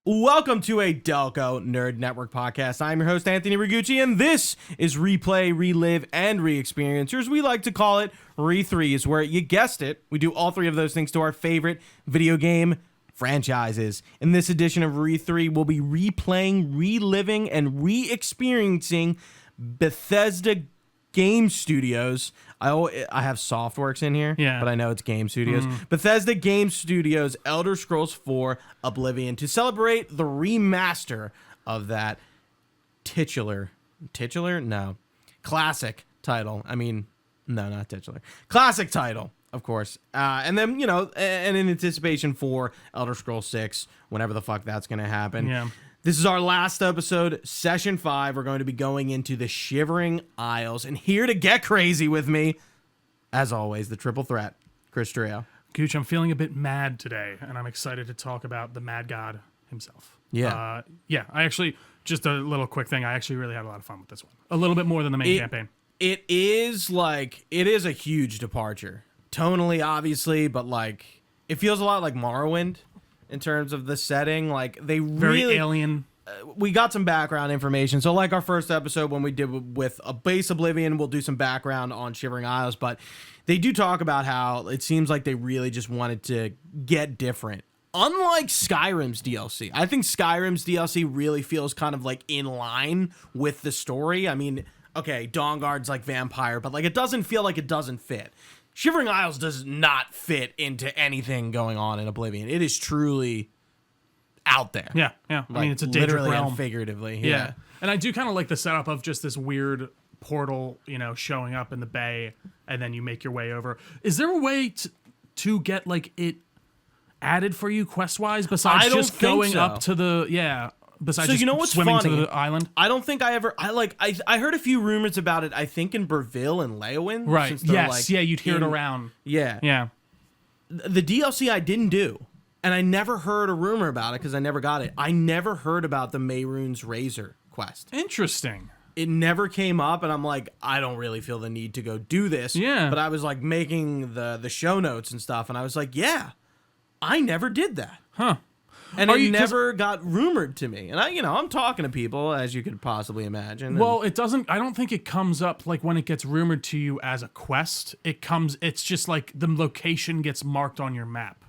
Welcome to a Delco Nerd Network podcast. I'm your host, Anthony Ragucci, and this is Replay, Relive, and Reexperience, or as we like to call it, Re3, is where, you guessed it, we do all three of those things to our favorite video game franchises. In this edition of Re3, we'll be replaying, reliving, and re-experiencing Bethesda Game Studios. I have Softworks in here, but I know it's Game Studios. Bethesda Game Studios Elder Scrolls 4 Oblivion to celebrate the remaster of that classic title. I mean, no, not titular. Classic title, of course. And then, and in anticipation for Elder Scrolls 6, whenever the fuck that's going to happen. Yeah. This is our last episode, Session 5. We're going to be going into the Shivering Isles. And here to get crazy with me, as always, the triple threat, Chris Trio. Gooch, I'm feeling a bit mad today, and I'm excited to talk about the Mad God himself. Yeah. I actually, just a little quick thing, I actually really had a lot of fun with this one. A little bit more than the main campaign. It is a huge departure. Tonally, obviously, but it feels a lot like Morrowind. In terms of the setting, they very really alien. We got some background information. So like our first episode when we did with a base Oblivion, we'll do some background on Shivering Isles, but they do talk about how it seems like they really just wanted to get different. Unlike Skyrim's DLC, I think Skyrim's DLC really feels kind of in line with the story. I mean, okay, Dawnguard's vampire, but it doesn't feel like it doesn't fit. Shivering Isles does not fit into anything going on in Oblivion. It is truly out there. Yeah. I mean, it's a Daedric literally realm. And figuratively. Yeah. And I do kind of like the setup of just this weird portal, showing up in the bay, and then you make your way over. Is there a way to get it added for you quest-wise besides just going up to the Besides just swimming to the island? I don't think I ever... I heard a few rumors about it, I think, in Breville and Leyawind. Right. Yes. You'd hear it around. Yeah. Yeah. The DLC I didn't do, and I never heard a rumor about it because I never got it. I never heard about the Mehrunes Razor quest. Interesting. It never came up, and I'm I don't really feel the need to go do this. Yeah. But I was making the show notes and stuff, and I was yeah, I never did that. Huh. And it never got rumored to me. And I'm talking to people, as you could possibly imagine. Well, it doesn't, I don't think it comes up when it gets rumored to you as a quest. It's just the location gets marked on your map.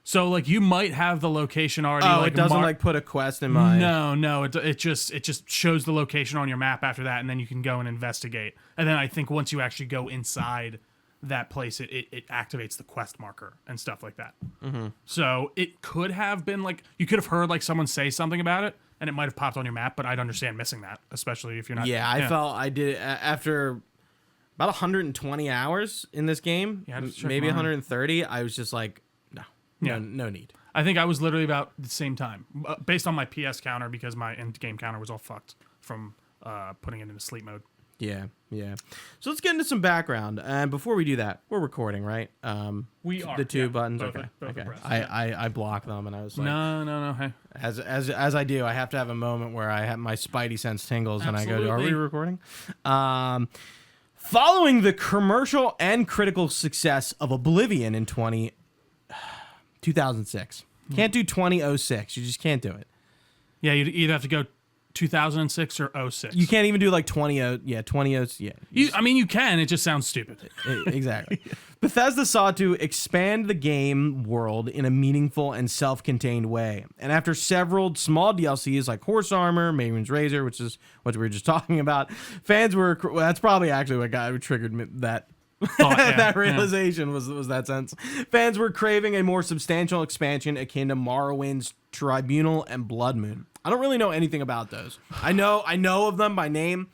So you might have the location already. Oh, it doesn't put a quest in my... No, it just shows the location on your map after that, and then you can go and investigate. And then I think once you actually go inside that place, it activates the quest marker and stuff like that. Mm-hmm. So it could have been you could have heard someone say something about it, and it might have popped on your map, but I'd understand missing that, especially if you're not... Yeah, I felt I did it after about 120 hours in this game, maybe 130. I was just no need. I think I was literally about the same time, based on my PS counter, because my end-game counter was all fucked from putting it into sleep mode. Yeah. So let's get into some background. And before we do that, we're recording, right? We are. The two buttons. Both Okay. pressed. I blocked them, and I was no. Hey. As I do, I have to have a moment where I have my spidey sense tingles, Absolutely. and I go, "Are we recording?" Following the commercial and critical success of Oblivion in 2006, can't do 2006. You just can't do it. Yeah, you'd either have to go 2006 or 06. You can't even do 2006. Yeah. You can. It just sounds stupid. Exactly. Bethesda sought to expand the game world in a meaningful and self-contained way. And after several small DLCs like Horse Armor, Mehrunes Razor, which is what we were just talking about, fans were... Well, that's probably actually what triggered that... that realization was that sense. Fans were craving a more substantial expansion akin to Morrowind's Tribunal and Blood Moon. I don't really know anything about those. I know of them by name,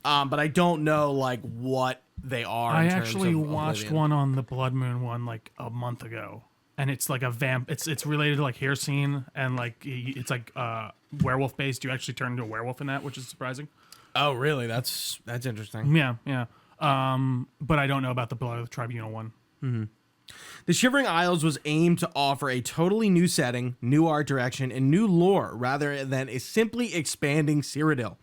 but I don't know what they are. I in actually terms of watched Oblivion. one on the Blood Moon one a month ago, and it's a vamp. It's related to hair scene, and it's werewolf based. You actually turn into a werewolf in that, which is surprising. Oh, really? That's interesting. Yeah. But I don't know about the Blood of the Tribunal one. Mm-hmm. The Shivering Isles was aimed to offer a totally new setting, new art direction, and new lore, rather than a simply expanding Cyrodiil.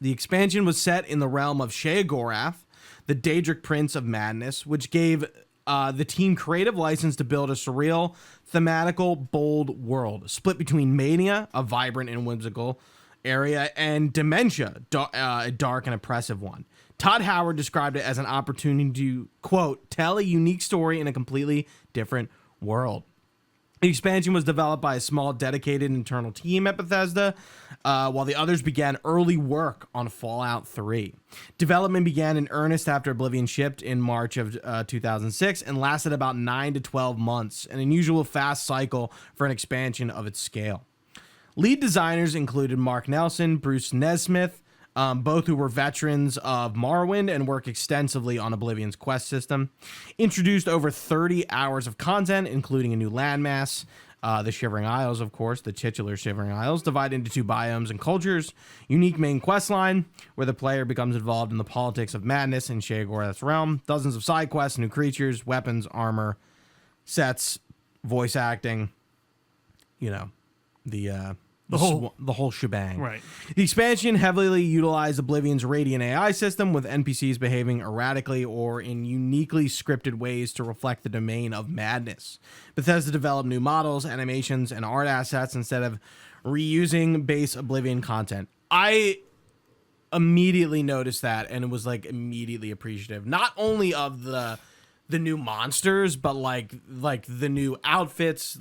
The expansion was set in the realm of Sheogorath, the Daedric Prince of Madness, which gave the team creative license to build a surreal, thematical, bold world split between Mania, a vibrant and whimsical area, and Dementia, a dark and oppressive one. Todd Howard described it as an opportunity to, quote, tell a unique story in a completely different world. The expansion was developed by a small, dedicated internal team at Bethesda, while the others began early work on Fallout 3. Development began in earnest after Oblivion shipped in March of 2006 and lasted about 9 to 12 months, an unusual fast cycle for an expansion of its scale. Lead designers included Mark Nelson, Bruce Nesmith, both who were veterans of Morrowind and worked extensively on Oblivion's quest system. Introduced over 30 hours of content, including a new landmass, the Shivering Isles, of course, the titular Shivering Isles, divided into 2 biomes and cultures, unique main quest line, where the player becomes involved in the politics of madness in Sheogorath's realm, dozens of side quests, new creatures, weapons, armor, sets, voice acting, the whole shebang. Right. The expansion heavily utilized Oblivion's Radiant AI system, with NPCs behaving erratically or in uniquely scripted ways to reflect the domain of madness. Bethesda developed new models, animations, and art assets instead of reusing base Oblivion content. I immediately noticed that and was immediately appreciative, not only of the new monsters, but like the new outfits,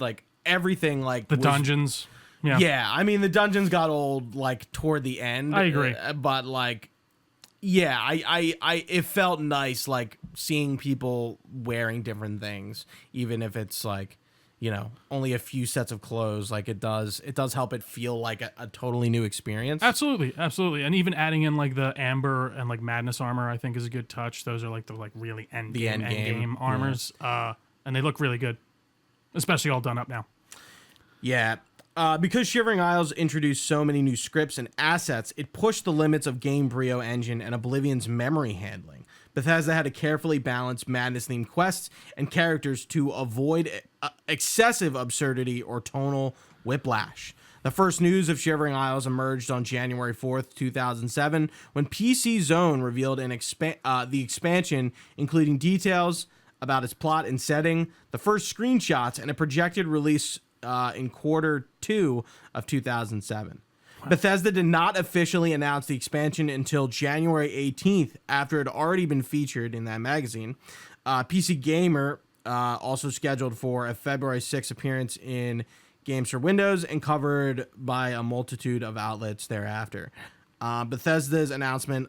everything, the dungeons. Yeah, I mean, the dungeons got old, toward the end. I agree. But, it felt nice, seeing people wearing different things, even if it's, only a few sets of clothes. It does help it feel like a totally new experience. Absolutely. And even adding in, the amber and, madness armor, I think is a good touch. Those are, the really end game armors. Yeah. And they look really good, especially all done up now. Yeah. Because Shivering Isles introduced so many new scripts and assets, it pushed the limits of Gamebryo engine and Oblivion's memory handling. Bethesda had to carefully balance madness-themed quests and characters to avoid excessive absurdity or tonal whiplash. The first news of Shivering Isles emerged on January 4th, 2007, when PC Zone revealed the expansion, including details about its plot and setting, the first screenshots, and a projected release in Q2 of 2007. Wow. Bethesda did not officially announce the expansion until January 18th, after it had already been featured in that magazine. PC Gamer also scheduled for a February 6th appearance in Games for Windows and covered by a multitude of outlets thereafter. Bethesda's announcement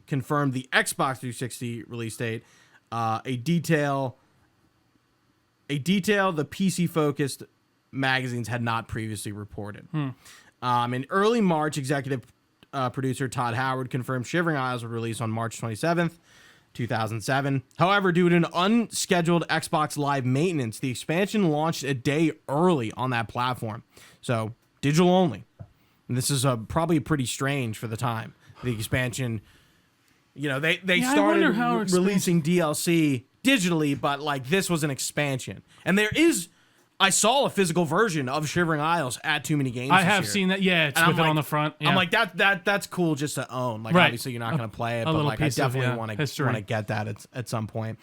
confirmed the Xbox 360 release date, a detail the PC-focused magazines had not previously reported. In early March, executive producer Todd Howard confirmed Shivering Isles would release on March 27th, 2007. However, due to an unscheduled Xbox Live maintenance, the expansion launched a day early on that platform. So, digital only. And this is probably pretty strange for the time. The expansion, they started releasing DLC digitally, but this was an expansion. And I saw a physical version of Shivering Isles at Too Many Games. I have seen that. Yeah, it's with it on the front. Yeah. I'm like, that's cool just to own. Right. Obviously you're not going to play it, but I definitely want to get that at some point.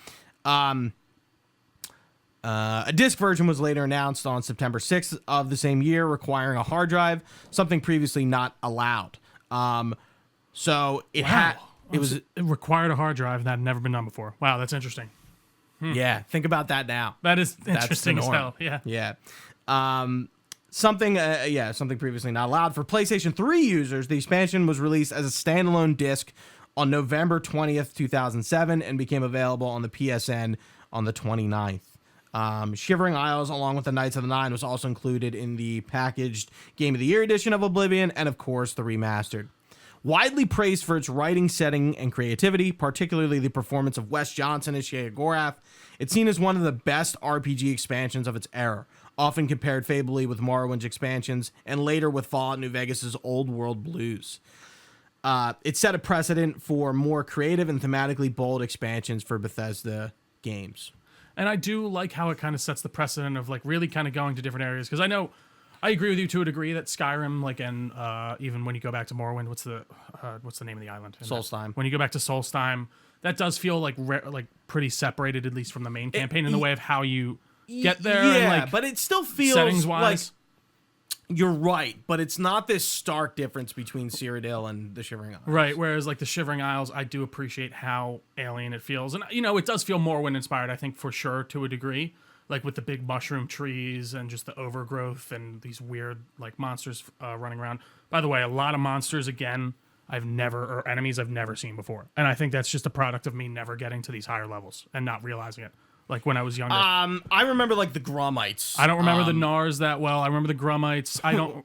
A disc version was later announced on September 6th of the same year, requiring a hard drive, something previously not allowed. So it required a hard drive that had never been done before. Wow, that's interesting. Yeah, think about that now. That is interesting as hell. Yeah. Yeah. Something previously not allowed. For PlayStation 3 users, the expansion was released as a standalone disc on November 20th, 2007, and became available on the PSN on the 29th. Shivering Isles, along with the Knights of the Nine, was also included in the packaged Game of the Year edition of Oblivion, and of course, the remastered. Widely praised for its writing, setting, and creativity, particularly the performance of Wes Johnson as Sheogorath, it's seen as one of the best RPG expansions of its era, often compared favorably with Morrowind's expansions, and later with Fallout New Vegas' Old World Blues. It set a precedent for more creative and thematically bold expansions for Bethesda games. And I do like how it kind of sets the precedent of really kind of going to different areas, because I know I agree with you to a degree that Skyrim, like, and even when you go back to Morrowind, what's the name of the island? Solstheim. When you go back to Solstheim, that does feel like pretty separated, at least from the main campaign, in the way of how you get there. Yeah, and, like, but it still feels settings like wise. you're right, but it's not this stark difference between Cyrodiil and the Shivering Isles. Right, whereas like the Shivering Isles, I do appreciate how alien it feels. And, it does feel Morrowind inspired, I think, for sure, to a degree. Like with the big mushroom trees and just the overgrowth and these weird like monsters running around. By the way, a lot of monsters, again, enemies I've never seen before. And I think that's just a product of me never getting to these higher levels and not realizing it. Like when I was younger. I remember like the Grommites. I don't remember the Nars that well. I remember the Grummites. I don't.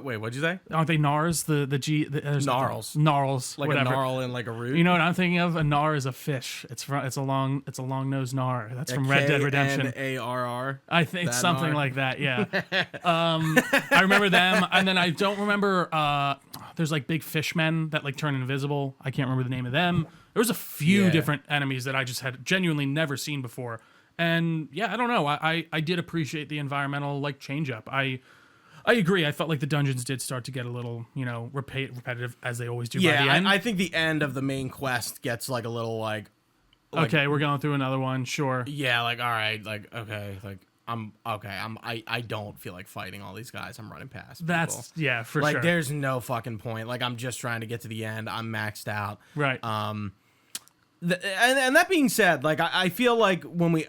Wait, what'd you say? Aren't they Nars? Gnarls. Gnarls. Like whatever. a gnarl and like a root. You know what I'm thinking of? A Gnar is a fish. It's a long nosed Gnar. That's from Red Dead Redemption. K-N-A-R-R. I think it's something Gnar. like that. Yeah. I remember them, and then I don't remember. There's like big fishmen that like turn invisible. I can't remember the name of them. There was a few different enemies that I just had genuinely never seen before. And yeah, I don't know. I did appreciate the environmental like change up. I agree. I felt like the dungeons did start to get a little, repetitive as they always do by the end. I think the end of the main quest gets like a little like okay, we're going through another one. Sure. Yeah, like all right, like okay, like I don't feel like fighting all these guys. I'm running past. That's people. for like, sure. There's no fucking point. Like I'm just trying to get to the end. I'm maxed out. Right. And that being said, like I feel like when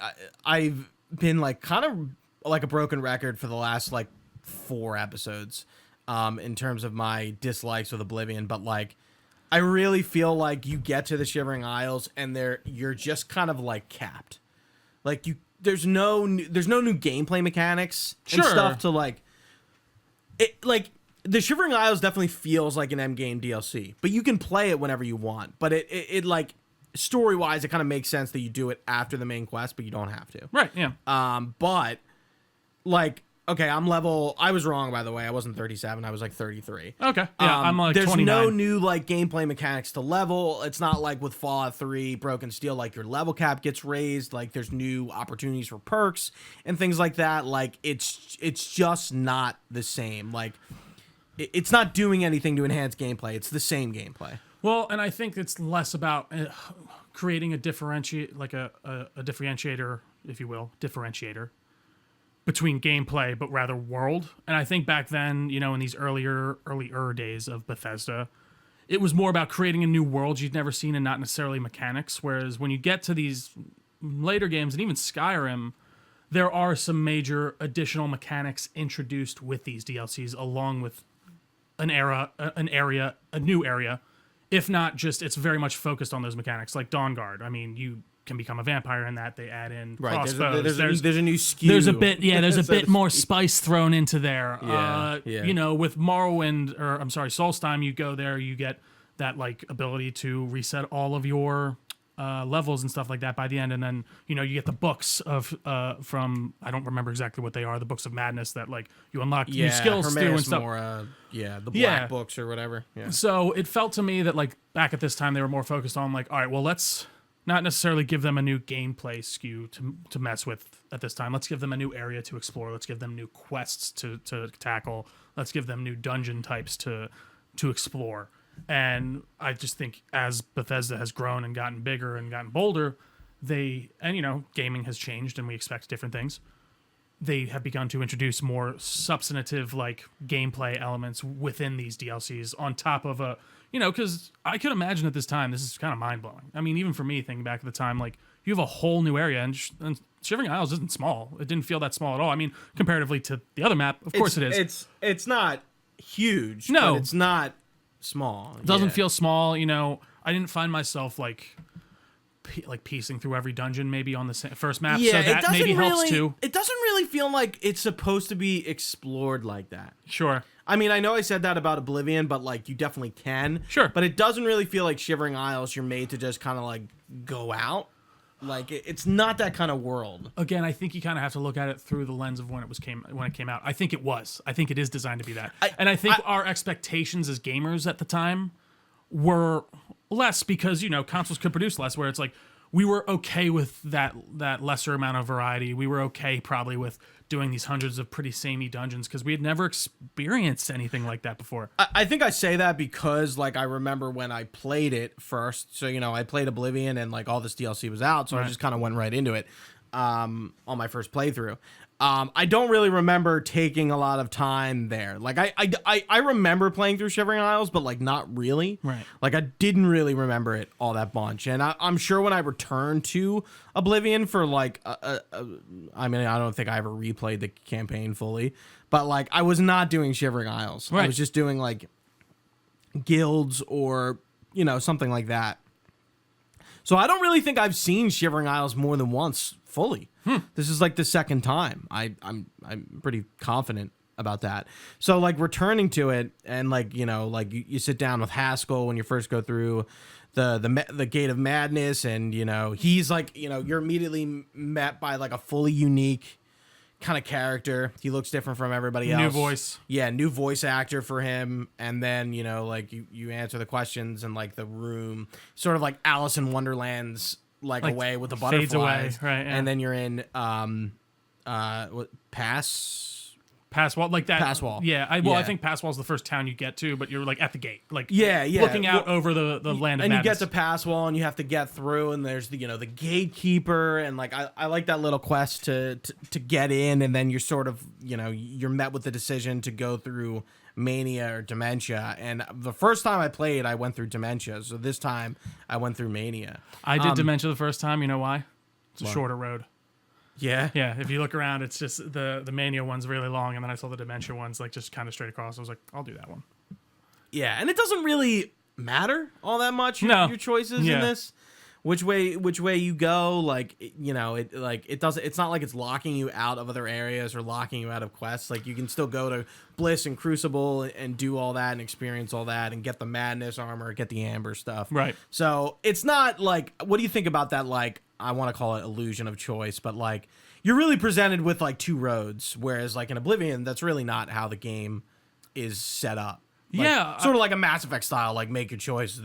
I've been like kind of like a broken record for the last like 4 episodes, in terms of my dislikes with Oblivion, but like I really feel like you get to the Shivering Isles and you're just kind of like capped. Like there's no new gameplay mechanics and stuff to like it. Like the Shivering Isles definitely feels like an end game DLC, but you can play it whenever you want. But it like story-wise, it kind of makes sense that you do it after the main quest, but you don't have to. Right, yeah. But, like, okay, I was wrong, by the way. I wasn't 37. I was, like, 33. Okay, yeah, I'm, like, there's 29. no new, like, gameplay mechanics to level. It's not like with Fallout 3, Broken Steel, like, your level cap gets raised. Like, there's new opportunities for perks and things like that. Like, it's just not the same. Like, it's not doing anything to enhance gameplay. It's the same gameplay. Well, and I think it's less about creating a differentiator, if you will, between gameplay, but rather world. And I think back then, in these earlier days of Bethesda, it was more about creating a new world you'd never seen and not necessarily mechanics. Whereas when you get to these later games, and even Skyrim, there are some major additional mechanics introduced with these DLCs, along with a new area. If not, just it's very much focused on those mechanics, like Dawnguard. I mean, you can become a vampire in that. They add in crossbows. There's a new skew. There's a bit more spice thrown into there. Yeah. With Morrowind, or I'm sorry, Solstheim, you go there, you get that like ability to reset all of your levels and stuff like that by the end, and then you get the books of from I don't remember exactly what they are, the books of madness that like you unlock new skills through and stuff. The black books or whatever. Yeah. So it felt to me that like back at this time they were more focused on like, all right, well let's not necessarily give them a new gameplay skew to mess with at this time. Let's give them a new area to explore. Let's give them new quests to tackle. Let's give them new dungeon types to explore. And I just think as Bethesda has grown and gotten bigger and gotten bolder, gaming has changed and we expect different things. They have begun to introduce more substantive like gameplay elements within these DLCs on top of because I could imagine at this time, this is kind of mind blowing. I mean, even for me thinking back at the time, like you have a whole new area and Shivering Isles isn't small. It didn't feel that small at all. I mean, comparatively to the other map, of course it is. It's not huge. No, but it's not small. It doesn't feel small. I didn't find myself like piecing through every dungeon maybe on the first map. Yeah, so that maybe helps too. It doesn't really feel like it's supposed to be explored like that. Sure. I mean, I know I said that about Oblivion, but like you definitely can. Sure. But it doesn't really feel like Shivering Isles. You're made to just kind of like go out. Like it's not that kind of world. Again, I think you kind of have to look at it through the lens of when it came out. I think it was. I think it is designed to be that. I think our expectations as gamers at the time were less because consoles could produce less. Where it's like we were okay with that lesser amount of variety. We were okay probably with doing these hundreds of pretty samey dungeons because we had never experienced anything like that before. I think I say that because like I remember when I played it first. So I played Oblivion and like all this DLC was out, so I just kind of went right into it on my first playthrough. I don't really remember taking a lot of time there. Like I remember playing through Shivering Isles, but like not really. Right. Like I didn't really remember it all that bunch. And I'm sure when I returned to Oblivion for like, I mean, I don't think I ever replayed the campaign fully, but like I was not doing Shivering Isles. Right. I was just doing like guilds or, something like that. So I don't really think I've seen Shivering Isles more than once fully. This is like the second time. I'm pretty confident about that. So like returning to it and like you sit down with Haskell when you first go through the Gate of Madness, and he's like you're immediately met by like a fully unique kind of character. He looks different from everybody else. New voice. Yeah, new voice actor for him. And then, like you answer the questions in like the room, sort of like Alice in Wonderland's like away with the butterflies. Fades away, right? Yeah. And then you're in Passwall, like that. Passwall. Yeah, I think Passwall's the first town you get to, but you're like at the gate, like yeah, looking out over the land of madness. And you get to Passwall, and you have to get through, and there's the the gatekeeper, and like I like that little quest to get in, and then you're sort of you're met with the decision to go through Mania or Dementia. And the first time I played, I went through Dementia, so this time I went through Mania. I did Dementia the first time. You know why? It's a shorter road. Yeah. Yeah, if you look around, it's just the Mania one's really long, and then I saw the Dementia one's like just kind of straight across. I was like, I'll do that one. Yeah, and it doesn't really matter all that much your choices in this. Which way you go, like it doesn't. It's not like it's locking you out of other areas or locking you out of quests. Like you can still go to Bliss and Crucible and do all that and experience all that and get the Madness armor, get the Amber stuff. Right. So it's not like, what do you think about that? Like, I want to call it illusion of choice, but like you're really presented with like two roads, whereas like in Oblivion, that's really not how the game is set up. Like, sort of like a Mass Effect style, like make your choice.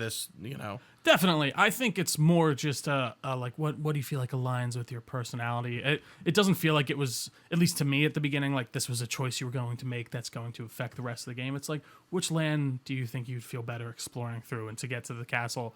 Definitely. I think it's more just like what do you feel like aligns with your personality? It doesn't feel like it was, at least to me at the beginning, like this was a choice you were going to make that's going to affect the rest of the game. It's like, which land do you think you'd feel better exploring through and to get to the castle?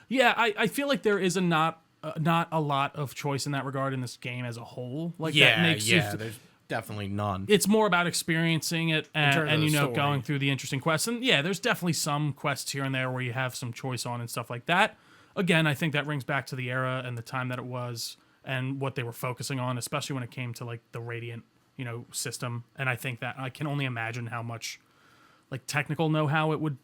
Yeah, I feel like there is not a lot of choice in that regard in this game as a whole. Like that makes there's definitely none. It's more about experiencing it and story. going through the interesting quests. And yeah, there's definitely some quests here and there where you have some choice on and stuff like that. Again, I think that rings back to the era and the time that it was and what they were focusing on, especially when it came to like the Radiant, system. And I think that I can only imagine how much like technical know-how it would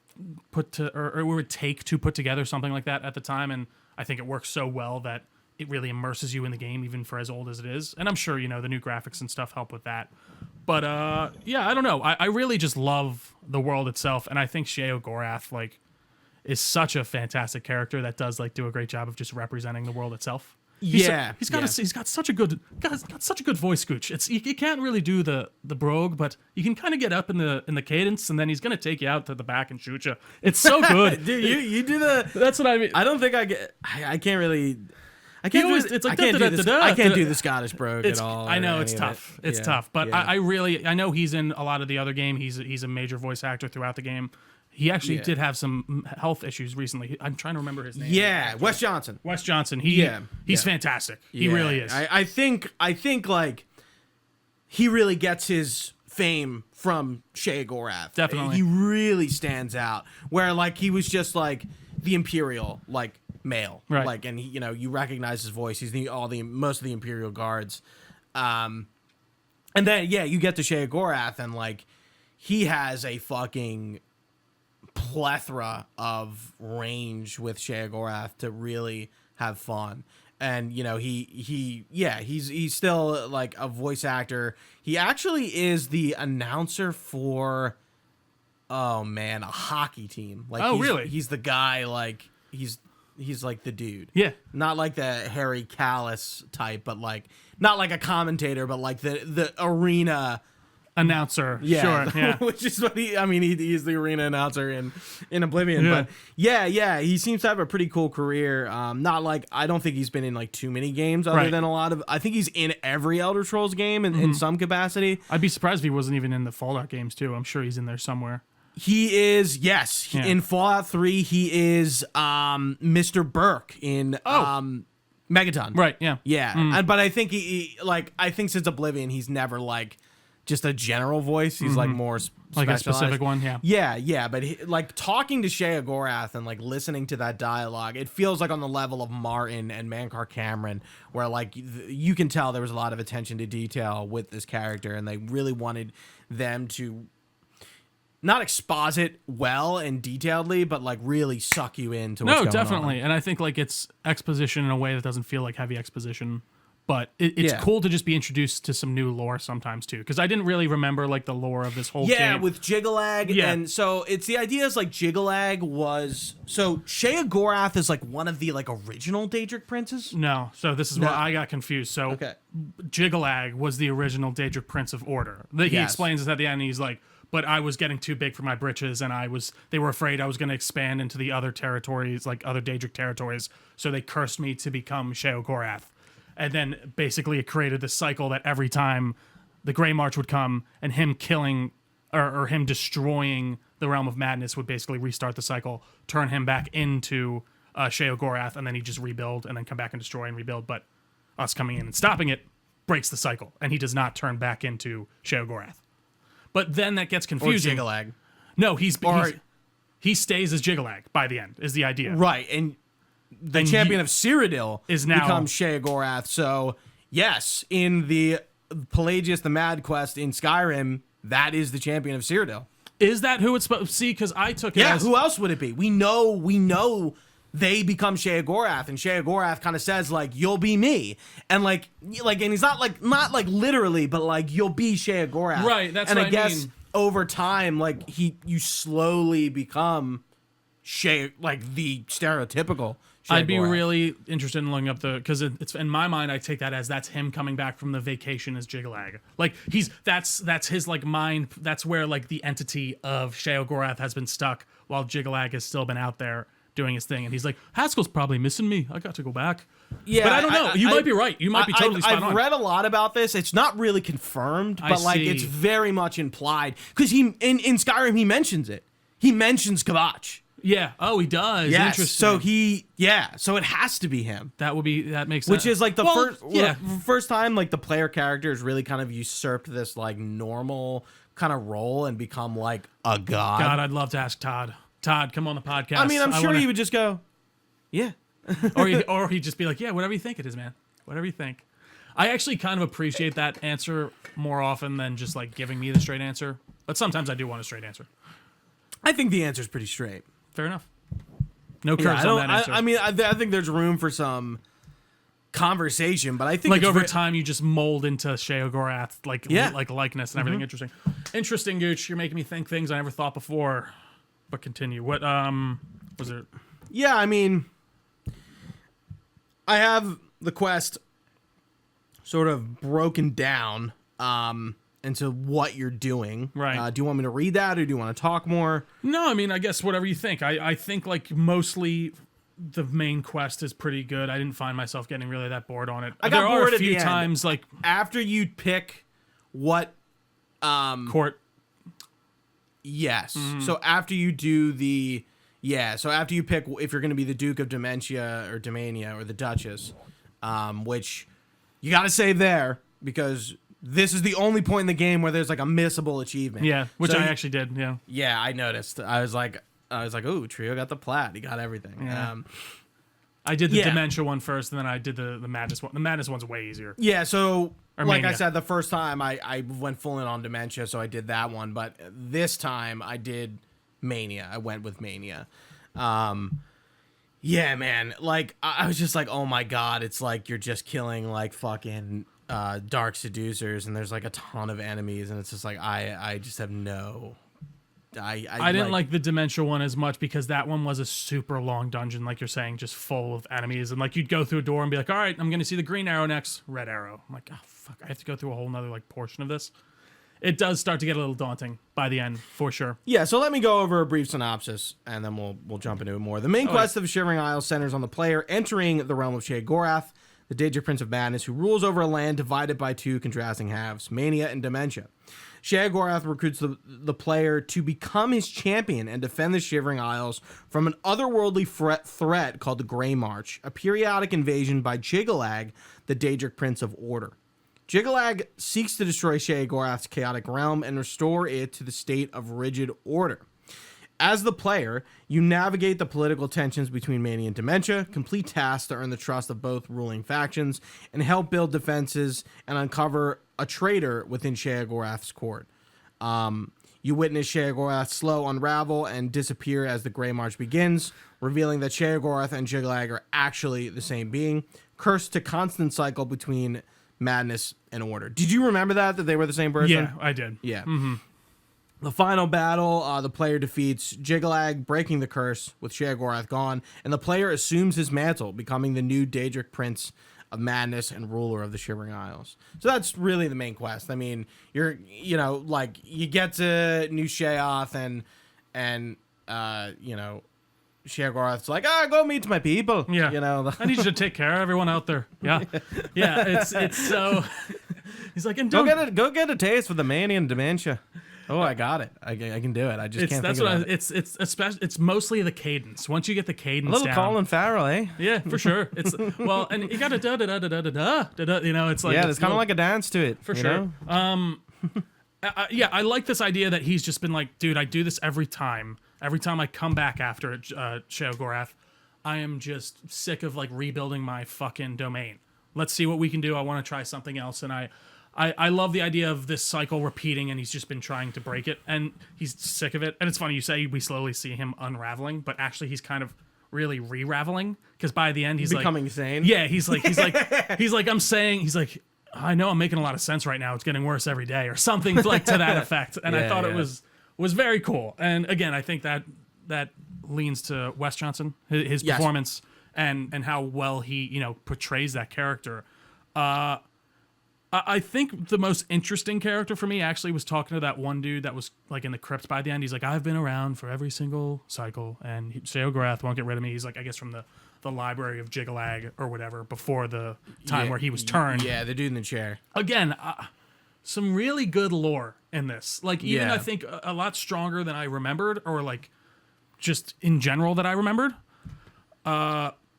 or it would take to put together something like that at the time. And I think it works so well that it really immerses you in the game, even for as old as it is. And I'm sure, the new graphics and stuff help with that. But, yeah, I don't know. I really just love the world itself. And I think Sheogorath, like, is such a fantastic character that does, like, do a great job of just representing the world itself. He's got such a good voice, Scooch. You can't really do the brogue, but you can kind of get up in the cadence, and then he's gonna take you out to the back and shoot you. It's so good. Dude, you do the. That's what I mean. I don't think I can't really. I can't do the Scottish brogue at all. I know it's tough. It's tough, but I know he's in a lot of the other game. He's a major voice actor throughout the game. He actually did have some health issues recently. I'm trying to remember his name. Yeah, Wes Johnson. He's fantastic. He really is. I think like he really gets his fame from Sheogorath. Definitely. He really stands out. Where like he was just like the Imperial like male. Right. Like, and he, you recognize his voice. He's most of the Imperial guards. And then you get to Sheogorath and like he has a fucking plethora of range with Sheogorath to really have fun. And he's still like a voice actor. He actually is the announcer for a hockey team. Like really? He's the guy, like he's like the dude. Yeah. Not like the Harry Callis type, but like not like a commentator, but like the arena announcer. Yeah, Sure. Yeah. which is what he's the arena announcer in Oblivion. Yeah. But yeah, he seems to have a pretty cool career. Not like, I don't think he's been in like too many games other Right. than a lot of, I think he's in every Elder Scrolls game in some capacity. I'd be surprised if he wasn't even in the Fallout games too. I'm sure he's in there somewhere. He is, yes. Yeah. In Fallout 3, he is Mr. Burke in Megaton. Right. Yeah. Yeah. But I think I think since Oblivion, he's never like just a general voice. He's like more Like a specialized. specific one. Yeah. Yeah. But like talking to Sheogorath and like listening to that dialogue, it feels like on the level of Martin and Mankar Cameron, where like you can tell there was a lot of attention to detail with this character, and they really wanted them to not exposit well and detailedly, but like really suck you into what's going on. No, definitely. And I think like it's exposition in a way that doesn't feel like heavy exposition. But it's cool to just be introduced to some new lore sometimes too, because I didn't really remember like the lore of this whole game. With Jyggalag. Yeah. And so it's the idea is like Jyggalag was, so Sheogorath is like one of the like original Daedric princes. No, so this is where I got confused. So Jyggalag was the original Daedric Prince of Order. He explains this at the end. He's like, but I was getting too big for my britches, and they were afraid I was going to expand into the other territories, like other Daedric territories. So they cursed me to become Sheogorath. And then basically it created this cycle that every time the Grey March would come and him killing or him destroying the Realm of Madness would basically restart the cycle, turn him back into Sheogorath, and then he'd just rebuild and then come back and destroy and rebuild. But us coming in and stopping it breaks the cycle, and he does not turn back into Sheogorath. But then that gets confusing. Or Jyggalag. No, he stays as Jyggalag by the end, is the idea. Right, and the Champion of Cyrodiil is now becomes Sheogorath. So yes, in the Pelagius the Mad quest in Skyrim, that is the Champion of Cyrodiil. Is that who it's supposed to see? Because I took it as... who else would it be? We know they become Sheogorath, and Sheogorath kind of says like, "You'll be me," and and he's not like literally, but like, "You'll be Sheogorath." Right. That's and what I guess over time, like you slowly become the stereotypical Sheogorath. I'd be really interested in looking up because it's in my mind I take that as that's him coming back from the vacation as Jyggalag. Like that's his like mind. That's where like the entity of Sheogorath has been stuck while Jyggalag has still been out there doing his thing, and he's like, Haskell's probably missing me. I got to go back. Yeah, but I don't know. You might be right. You might be totally spot on. I've read a lot about this. It's not really confirmed, but like it's very much implied because he in Skyrim he mentions it. He mentions Kavach. Yeah. Oh, he does. Yes. Interesting. So it has to be him. That makes sense. Which is like the first time like the player character has really kind of usurped this like normal kind of role and become like a god. God, I'd love to ask Todd. Todd, come on the podcast. I mean, I'm sure he would just go, yeah. or he'd just be like, yeah, whatever you think it is, man. Whatever you think. I actually kind of appreciate that answer more often than just like giving me the straight answer. But sometimes I do want a straight answer. I think the answer's pretty straight. Fair enough. No curves on that answer. I think there's room for some conversation, but I think like over time you just mold into Sheogorath, like likeness and everything. Interesting, Gooch. You're making me think things I never thought before. But continue. What was it? Yeah, I mean, I have the quest sort of broken down into what you're doing. Right. Do you want me to read that, or do you want to talk more? No, I mean, I guess whatever you think. I think like mostly the main quest is pretty good. I didn't find myself getting really that bored on it. I got bored a few times, like after you pick what court. Yes. So after you do so after you pick if you're going to be the Duke of Dementia or Demania or the Duchess, which you got to save there because this is the only point in the game where there's like a missable achievement. Yeah, which I actually did. Yeah. Yeah, I noticed. I was like, ooh, Trio got the plat. He got everything. Yeah. I did the Dementia one first, and then I did the Madness one. The Madness one's way easier. Yeah, so like Mania. I said, the first time I went full in on Dementia, so I did that one. But this time I did Mania. I went with Mania. Yeah, man. Like I was just like, oh my god, it's like you're just killing like fucking dark seducers, and there's like a ton of enemies, and it's just like I just have no. I didn't like the Dementia one as much because that one was a super long dungeon, like you're saying, just full of enemies. And like you'd go through a door and be like, all right, I'm going to see the green arrow next, red arrow. I'm like, oh, fuck, I have to go through a whole nother like portion of this. it does start to get a little daunting by the end, for sure. Yeah, so let me go over a brief synopsis, and then we'll jump into it more. The main quest of Shivering Isles centers on the player entering the realm of Sheogorath, the Daedric Prince of Madness, who rules over a land divided by two contrasting halves, Mania and Dementia. Sheogorath recruits the player to become his champion and defend the Shivering Isles from an otherworldly threat called the Grey March, a periodic invasion by Jyggalag, the Daedric Prince of Order. Jyggalag seeks to destroy Sheogorath's chaotic realm and restore it to the state of rigid order. As the player, you navigate the political tensions between Mania and Dementia, complete tasks to earn the trust of both ruling factions, and help build defenses and uncover a traitor within Sheogorath's court. You witness Sheogorath slow unravel and disappear as the Grey March begins, revealing that Sheogorath and Jyggalag are actually the same being, cursed to constant cycle between madness and order. Did you remember that they were the same person? Yeah, I did. Yeah. Mm-hmm. The final battle, the player defeats Jyggalag, breaking the curse with Sheogorath gone, and the player assumes his mantle, becoming the new Daedric Prince of Madness and ruler of the Shivering Isles. So that's really the main quest. I mean, you get to New Sheoth and Sheogorath's like, go meet my people. Yeah. I need you to take care of everyone out there. Yeah. Yeah. It's so. He's like, go get a taste for the Mania and Dementia. Oh, I got it. I can do it. I just can't think of it. It's mostly the cadence. Once you get the cadence a little down, Colin Farrell, eh? Yeah, for sure. It's and you got to da da da da da da da. It's like there's kind of like a dance to it, for sure. I like this idea that he's just been like, dude, I do this every time. Every time I come back after Sheogorath, I am just sick of like rebuilding my fucking domain. Let's see what we can do. I want to try something else, and I love the idea of this cycle repeating, and he's just been trying to break it, and he's sick of it. And it's funny, you say we slowly see him unraveling, but actually he's kind of really re-raveling, because by the end he's becoming sane. Yeah, he's like I know I'm making a lot of sense right now. It's getting worse every day, or something like to that effect. And I thought it was very cool. And again, I think that leans to Wes Johnson, his performance, and how well he portrays that character. I think the most interesting character for me actually was talking to that one dude that was like in the crypt by the end. He's like, I've been around for every single cycle, and Sheogorath won't get rid of me. He's like, I guess from the library of Jyggalag or whatever, before the time where he was turned. Yeah, the dude in the chair. Again, some really good lore in this. Like, even I think a lot stronger than I remembered, or like just in general that I remembered.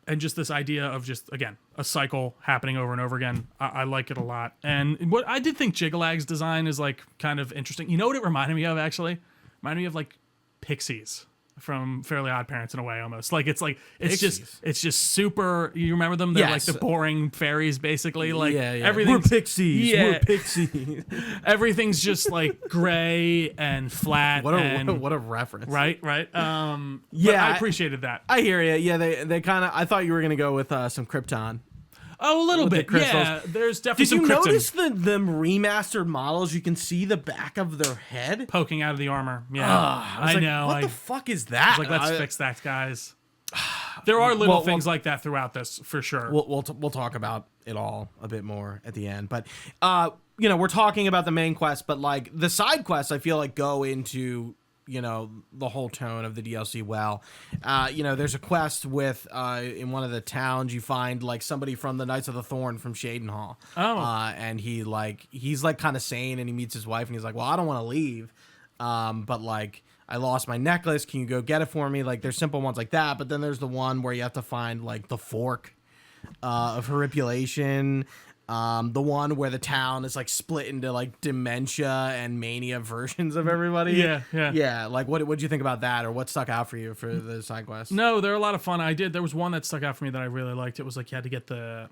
And just this idea of just, again, a cycle happening over and over again. I like it a lot. And what I did think Jyggalag's design is like kind of interesting. You know what it reminded me of, actually? Reminded me of like Pixies from Fairly Odd Parents in a way, almost. It's just super. You remember them? They're like the boring fairies, basically. Like everything's we're pixies. Yeah. We're pixies. Everything's just like gray and flat. What a reference. Right. I appreciated that. I hear you. Yeah, they kind of. I thought you were gonna go with some Krypton. Oh, a little bit. Yeah, there's definitely some Did you Krypton. notice the remastered models? You can see the back of their head poking out of the armor. Yeah, I know. What the fuck is that? I was like, let's fix that, guys. There are little things like that throughout this, for sure. We'll talk about it all a bit more at the end. But we're talking about the main quest, but like the side quests, I feel like go into the whole tone of the DLC well. There's a quest with in one of the towns, you find like somebody from the Knights of the Thorn from Shadenhall. And he's like kind of sane, and he meets his wife, and he's like, well, I don't want to leave, but like I lost my necklace, can you go get it for me? Like there's simple ones like that, but then there's the one where you have to find like the fork of Horripulation. The one where the town is like split into like dementia and mania versions of everybody. Yeah. Like what'd you think about that, or what stuck out for you for the side quest? No, they're a lot of fun. There was one that stuck out for me that I really liked. It was like you had to get the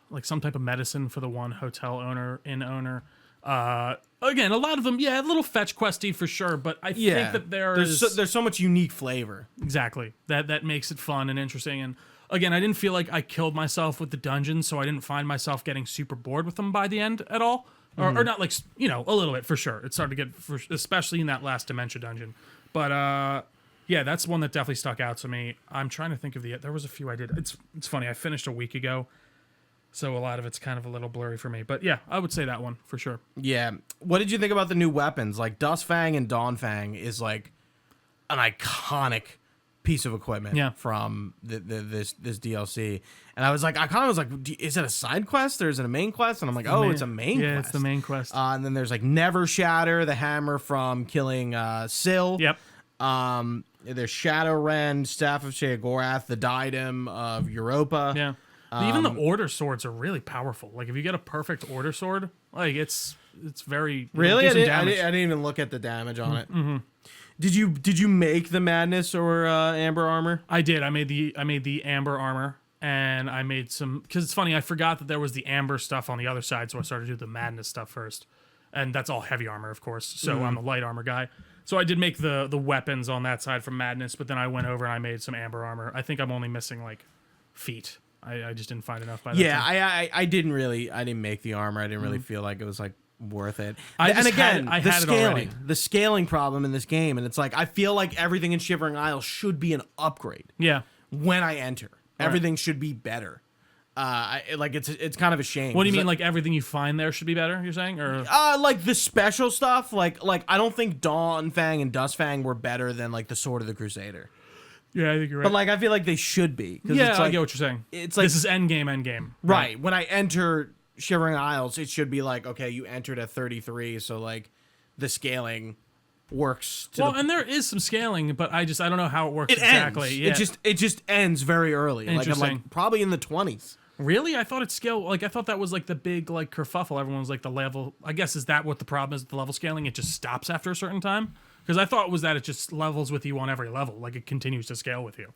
like some type of medicine for the one hotel inn owner. Again, a lot of them, a little fetch questy for sure, but I think that there's so much unique flavor. Exactly. That makes it fun and interesting. And again, I didn't feel like I killed myself with the dungeons, so I didn't find myself getting super bored with them by the end at all. Or not like, a little bit for sure. It started to get, especially in that last Dementia dungeon. But that's one that definitely stuck out to me. I'm trying to think of there was a few I did. It's funny, I finished a week ago, So a lot of it's kind of a little blurry for me. But yeah, I would say that one for sure. Yeah. What did you think about the new weapons? Like Dustfang and Dawnfang is like an iconic piece of equipment from this DLC. And I kind of was like, is it a side quest or is it a main quest? And I'm like, it's a main quest. Yeah, it's the main quest. And then there's like Never Shatter, the hammer from killing Syl. Yep. There's Shadow Rend, Staff of Sheogorath, the diadem of Europa. Yeah. Even the order swords are really powerful. Like if you get a perfect order sword, like it's very really. I didn't even look at the damage on it. Mm-hmm. Did you make the madness or amber armor? I did. I made the amber armor, and I made some because it's funny. I forgot that there was the amber stuff on the other side, so I started to do the madness stuff first, and that's all heavy armor, of course. So I'm the light armor guy. So I did make the weapons on that side from madness, but then I went over and I made some amber armor. I think I'm only missing like feet. I just didn't find enough by that time. I didn't make the armor. I didn't really feel like it was like worth it. I had the scaling problem in this game, and it's like I feel like everything in Shivering Isle should be an upgrade. Yeah. When I enter, everything should be better. It's kind of a shame. What do you mean? Like everything you find there should be better? You're saying, or like the special stuff? Like I don't think Dawnfang and Dustfang were better than like the Sword of the Crusader. Yeah, I think you're right. But like, I feel like they should be. Yeah, it's I like, get what you're saying. It's like this is endgame. Right. When I enter Shivering Isles, it should be like, okay, you entered at 33, so like the scaling works. And there is some scaling, but I don't know how it works exactly. Ends. Yeah. It just ends very early. Interesting. Like probably in the 20s. Really? I thought it scaled. Like I thought that was like the big like kerfuffle. Everyone's like the level. I guess is that what the problem is? The level scaling. It just stops after a certain time. Because I thought it was that it just levels with you on every level. Like it continues to scale with you.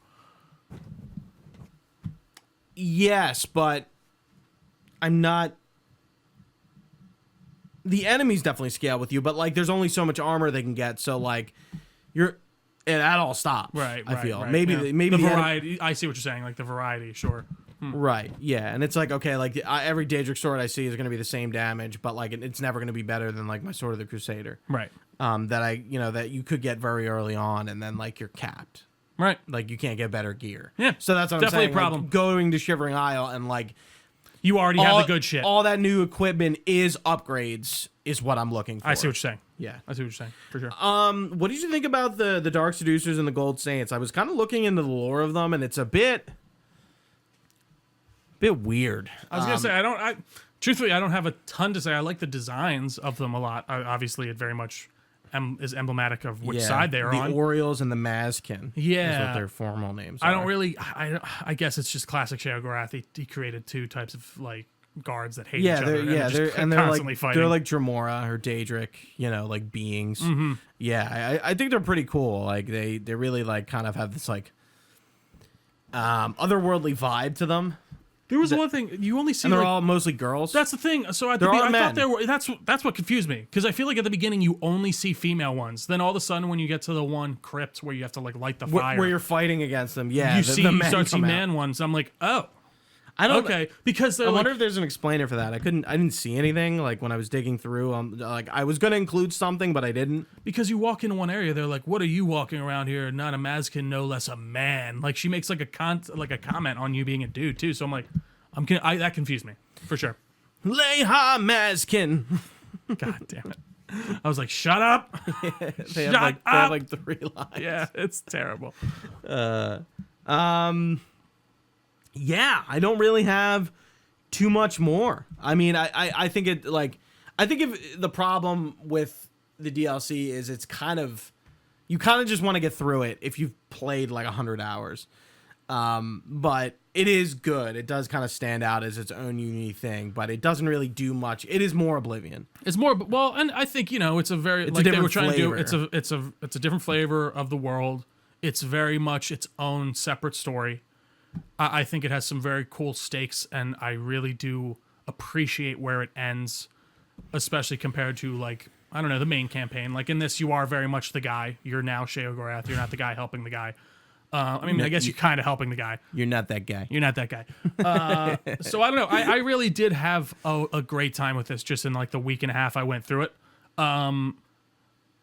Yes, but I'm not. The enemies definitely scale with you, but like there's only so much armor they can get, so like and that all stops. Right. I feel right, maybe the variety. I see what you're saying. Like the variety, sure. Right. Yeah, and it's like okay, like every Daedric sword I see is going to be the same damage, but like it's never going to be better than like my Sword of the Crusader. Right. That you could get very early on, and then like you're capped. Right. Like you can't get better gear. Yeah. So that's what definitely I'm saying. A problem. Like, going to Shivering Isle and like you already have the good shit. All that new equipment is upgrades. Is what I'm looking for. I see what you're saying. Yeah. I see what you're saying for sure. What did you think about the Dark Seducers and the Gold Saints? I was kind of looking into the lore of them, and it's a bit weird. I was gonna say truthfully I don't have a ton to say. I like the designs of them a lot. Obviously, it very much is emblematic of which side they are on. The Orioles and the Mazkin. Yeah, is what their formal names are. I don't really. I guess it's just classic Sheogorath. He created two types of like guards that hate each other. They're constantly fighting. They're like Dremora or Daedric, like beings. Mm-hmm. Yeah, I think they're pretty cool. Like they really like kind of have this like otherworldly vibe to them. There was one thing you only see. And they're all mostly girls. That's the thing. So I thought there were. That's what confused me because I feel like at the beginning you only see female ones. Then all of a sudden when you get to the one crypt where you have to like light the fire, where you're fighting against them, you start seeing man ones. I'm like, oh, I don't. Okay, because I wonder if there's an explainer for that. I didn't see anything like when I was digging through. Like I was gonna include something, but I didn't. Because you walk into one area, they're like, "What are you walking around here? Not a Mazkin, no less a man." Like she makes like a comment on you being a dude too. So I'm like. That confused me for sure. Leha Mazkin. God damn it! I was like, "Shut up!" They have like 3 lines. Yeah, it's terrible. Yeah, I don't really have too much more. I mean, I think it like I think if the problem with the DLC is it's you kind of just want to get through it if you've played like 100 hours. But it is good. It does kind of stand out as its own unique thing, but it doesn't really do much. It is more Oblivion. It's more and I think it's a very it's like a they were trying flavor. to do. It's a different flavor of the world. It's very much its own separate story. I think it has some very cool stakes, and I really do appreciate where it ends, especially compared to like I don't know the main campaign. Like in this, you are very much the guy. You're now Sheogorath. You're not the guy helping the guy. I guess you're kind of helping the guy. You're not that guy. You're not that guy. So I don't know. I really did have a great time with this just in like the week and a half I went through it. And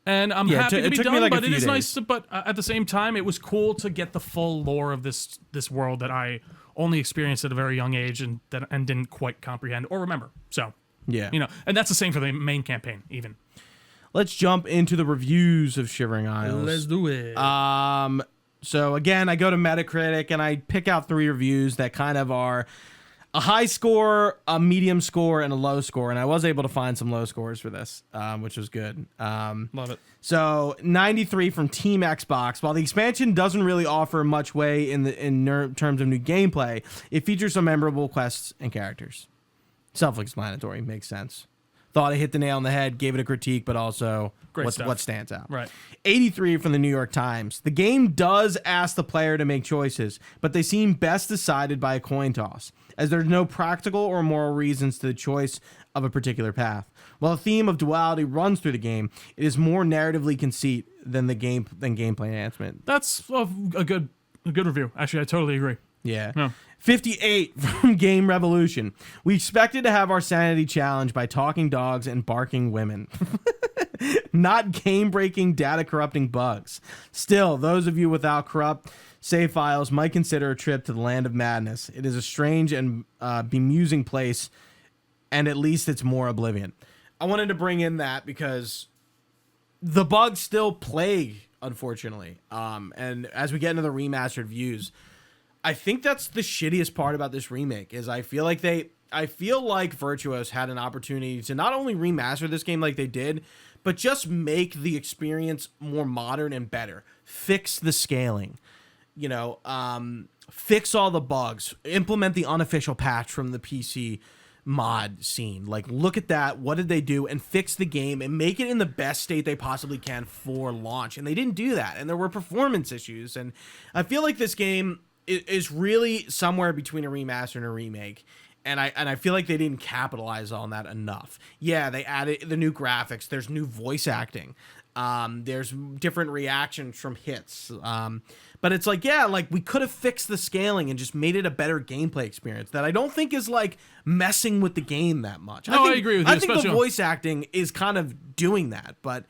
And I'm Yeah, happy it to be took me done, like a but it few is days. nice. But at the same time, it was cool to get the full lore of this world that I only experienced at a very young age and didn't quite comprehend or remember. So, Yeah. and that's the same for the main campaign, even. Let's jump into the reviews of Shivering Isles. do it. So again, I go to Metacritic and I pick out 3 reviews that kind of are a high score, a medium score, and a low score. And I was able to find some low scores for this, which was good. Love it. So 93 from Team Xbox. While the expansion doesn't really offer much way in terms of new gameplay, it features some memorable quests and characters. Self-explanatory, makes sense. Thought I hit the nail on the head, gave it a critique, but also what stands out. Right. 83 from the New York Times. The game does ask the player to make choices, but they seem best decided by a coin toss, as there's no practical or moral reasons to the choice of a particular path. While the theme of duality runs through the game, it is more narratively conceit than gameplay enhancement. That's a good review. Actually, I totally agree. Yeah. No. 58 from Game Revolution. We expected to have our sanity challenged by talking dogs and barking women. Not game-breaking, data-corrupting bugs. Still, those of you without corrupt save files might consider a trip to the Land of Madness. It is a strange and bemusing place, and at least it's more Oblivion. I wanted to bring in that because the bugs still plague, unfortunately. And as we get into the remastered views, I think that's the shittiest part about this remake is I feel like Virtuos had an opportunity to not only remaster this game like they did, but just make the experience more modern and better. Fix the scaling, fix all the bugs, implement the unofficial patch from the PC mod scene. Like, look at that. What did they do? And fix the game and make it in the best state they possibly can for launch. And they didn't do that. And there were performance issues. And I feel like this game is really somewhere between a remaster and a remake, and I feel like they didn't capitalize on that enough. Yeah, they added the new graphics. There's new voice acting. There's different reactions from hits. But it's like, yeah, like we could have fixed the scaling and just made it a better gameplay experience that I don't think is like messing with the game that much. No, I agree with you. I think the voice acting is kind of doing that, but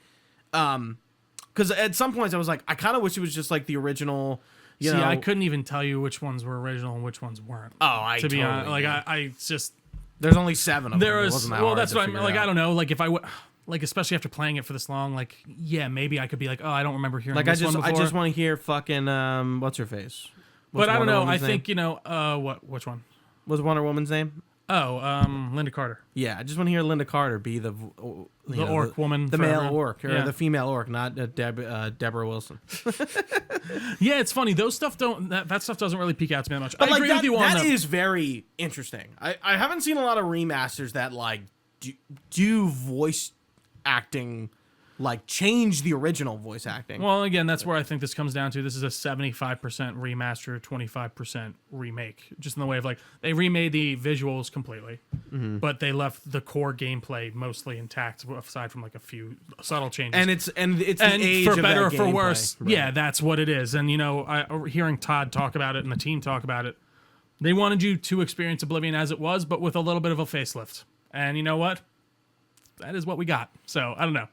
because at some points I was like, I kind of wish it was just like the original. See, I couldn't even tell you which ones were original and which ones weren't. Oh, to be honest, like I just there's only 7 of them. There was that's what I'm like. I don't know. Like if I like especially after playing it for this long, like yeah, maybe I could be like, oh, I don't remember hearing this one before. I just want to hear fucking what's her face. But I don't know. I think which one was Wonder Woman's name? Oh, Linda Carter. Yeah, I just want to hear Linda Carter be the orc woman, the male orc, or yeah. the female orc, not Deborah Wilson. Yeah, it's funny. Those stuff that stuff doesn't really peek out to me that much. But I agree with you on that. That is very interesting. I haven't seen a lot of remasters that like do voice acting, like change the original voice acting. Well, again, that's where I think this comes down to. This is a 75% remaster, 25% remake. Just in the way of like they remade the visuals completely, but they left the core gameplay mostly intact, aside from like a few subtle changes. And it's the age for of better or that for gameplay. worse, Right. yeah, that's what it is. And hearing Todd talk about it and the team talk about it, they wanted you to experience Oblivion as it was, but with a little bit of a facelift. And you know what? That is what we got. So I don't know.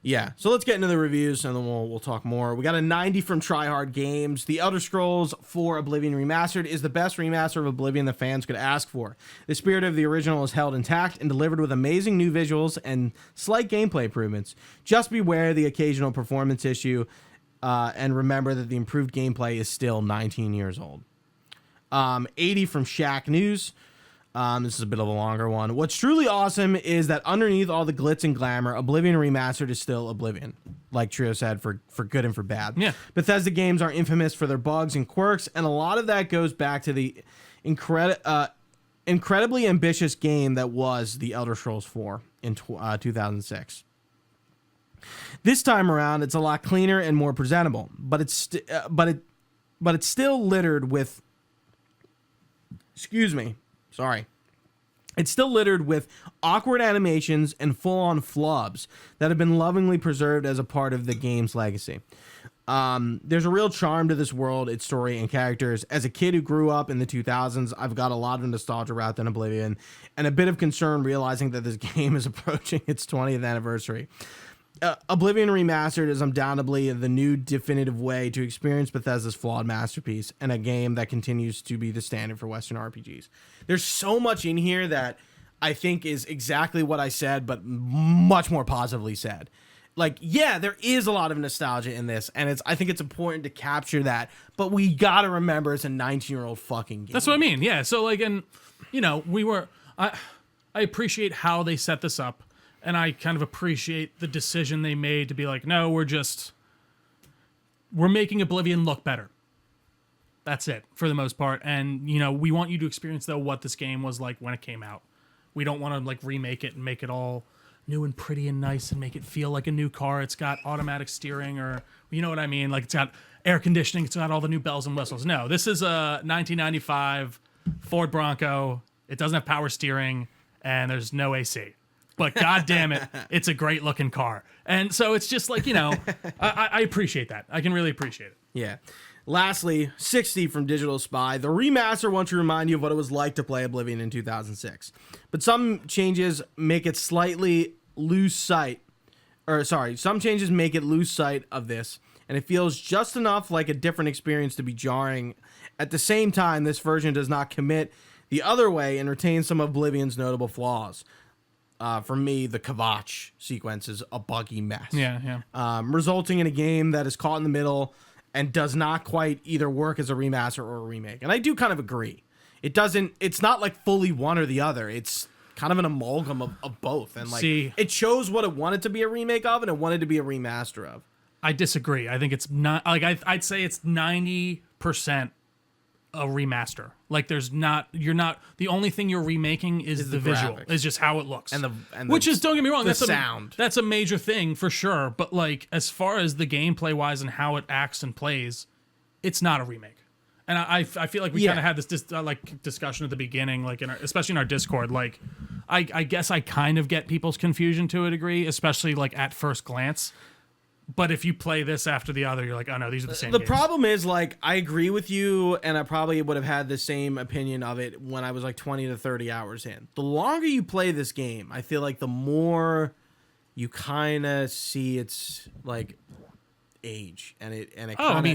Yeah, so let's get into the reviews and then we'll talk more. We got a 90 from Tryhard Games. The Elder Scrolls 4 Oblivion Remastered is the best remaster of Oblivion the fans could ask for. The spirit of the original is held intact and delivered with amazing new visuals and slight gameplay improvements. Just beware the occasional performance issue and remember that the improved gameplay is still 19 years old. 80 from Shack News. This is a bit of a longer one. What's truly awesome is that underneath all the glitz and glamour, Oblivion Remastered is still Oblivion. Like Trio said, for good and for bad. Yeah. Bethesda games are infamous for their bugs and quirks, and a lot of that goes back to the incredibly ambitious game that was The Elder Scrolls 4 in 2006. This time around, it's a lot cleaner and more presentable, but it's still littered with. Excuse me. Sorry. It's still littered with awkward animations and full-on flubs that have been lovingly preserved as a part of the game's legacy. There's a real charm to this world, its story, and characters. As a kid who grew up in the 2000s, I've got a lot of nostalgia wrapped in Oblivion and a bit of concern realizing that this game is approaching its 20th anniversary. Oblivion Remastered is undoubtedly the new definitive way to experience Bethesda's flawed masterpiece and a game that continues to be the standard for Western RPGs. There's so much in here that I think is exactly what I said, but much more positively said. Like, yeah, there is a lot of nostalgia in this, and I think it's important to capture that, but we gotta remember it's a 19-year-old fucking game. That's what I mean, yeah. So, like, and, you know, I appreciate how they set this up, and I kind of appreciate the decision they made to be like, no, we're making Oblivion look better. That's it, for the most part. And, you know, we want you to experience, though, what this game was like when it came out. We don't want to, like, remake it and make it all new and pretty and nice and make it feel like a new car. It's got automatic steering, or you know what I mean? Like, it's got air conditioning. It's got all the new bells and whistles. No, this is a 1995 Ford Bronco. It doesn't have power steering, and there's no AC. But God damn it, it's a great looking car. And so it's just like, you know, I appreciate that. I can really appreciate it. Yeah. Lastly, 60 from Digital Spy. The remaster wants to remind you of what it was like to play Oblivion in 2006. But some changes make it lose sight of this, and it feels just enough like a different experience to be jarring. At the same time, this version does not commit the other way and retains some of Oblivion's notable flaws. For me, the Kvatch sequence is a buggy mess. Yeah. Resulting in a game that is caught in the middle and does not quite either work as a remaster or a remake. And I do kind of agree. It's not like fully one or the other. It's kind of an amalgam of both. And like, it chose what it wanted to be a remake of and it wanted to be a remaster of. I disagree. I think it's not, like, I'd say it's 90% a remaster. Like, the only thing you're remaking is the visual, graphics. Is just how it looks. And which is, don't get me wrong, that's sound. That's a major thing for sure. But like, as far as the gameplay wise and how it acts and plays, it's not a remake. And I feel like we kind of had this discussion at the beginning, like especially in our Discord. Like, I guess I kind of get people's confusion to a degree, especially like at first glance. But if you play this after the other, you're like, oh no, these are the same games. Problem is, like, I agree with you, and I probably would have had the same opinion of it when I was like 20 to 30 hours in. The longer you play this game, I feel like the more you kind of see its like age, and it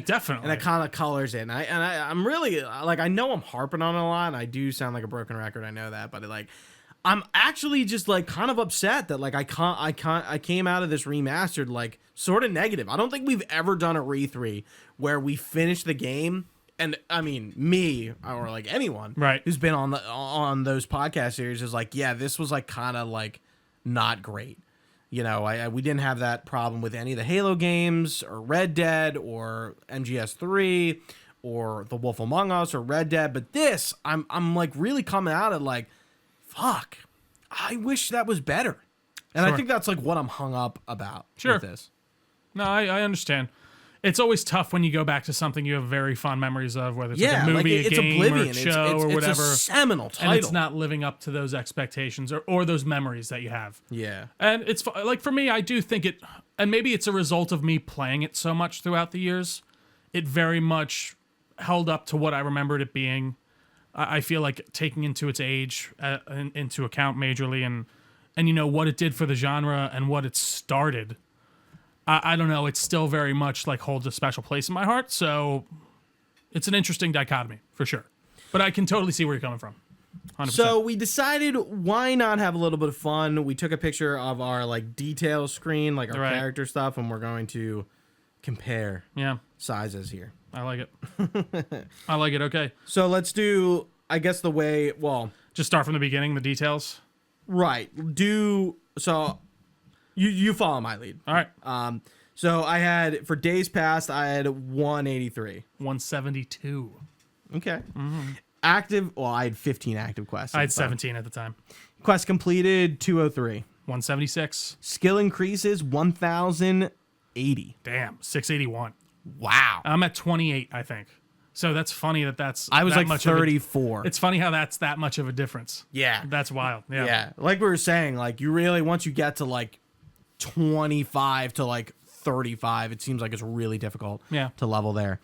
definitely, and it kind of colors it. And I'm really like, I know I'm harping on it a lot, and I do sound like a broken record. I know that, but I'm actually just like kind of upset that like I came out of this remastered like sort of negative. I don't think we've ever done a Re3 where we finish the game, and I mean me or like anyone who's been on those podcast series is like, yeah, this was like kind of like not great. You know, we didn't have that problem with any of the Halo games or Red Dead or MGS3 or The Wolf Among Us or Red Dead, but this I'm like really coming out of like, fuck, I wish that was better. And I think that's like what I'm hung up about with this. No, I understand. It's always tough when you go back to something you have very fond memories of, whether it's like a movie, a game, Oblivion. Or a show, or whatever. It's a seminal title. And it's not living up to those expectations or those memories that you have. Yeah. And it's like, for me, I do think it, and maybe it's a result of me playing it so much throughout the years, it very much held up to what I remembered it being. I feel like taking into its age into account majorly, and you know what it did for the genre and what it started. I don't know. It still very much like holds a special place in my heart. So it's an interesting dichotomy for sure. But I can totally see where you're coming from. 100%. So we decided, why not have a little bit of fun? We took a picture of our like detail screen, like our character stuff, and we're going to compare sizes here. I like it. I like it. Okay. So let's do, I guess the way, well, just start from the beginning, the details. Right. So you follow my lead. All right. So I had, for days past, I had 183. 172. Okay. Mm-hmm. Active, well, I had 15 active quests. I had 17 at the time. Quest completed, 203. 176. Skill increases, 1,080. Damn, 681. Wow. I'm at 28, I think. So that's funny that's I was that like much 34. It's funny how that's that much of a difference. Yeah. That's wild. Yeah. Yeah. Like we were saying, like you really, once you get to like 25 to like 35, it seems like it's really difficult to level there.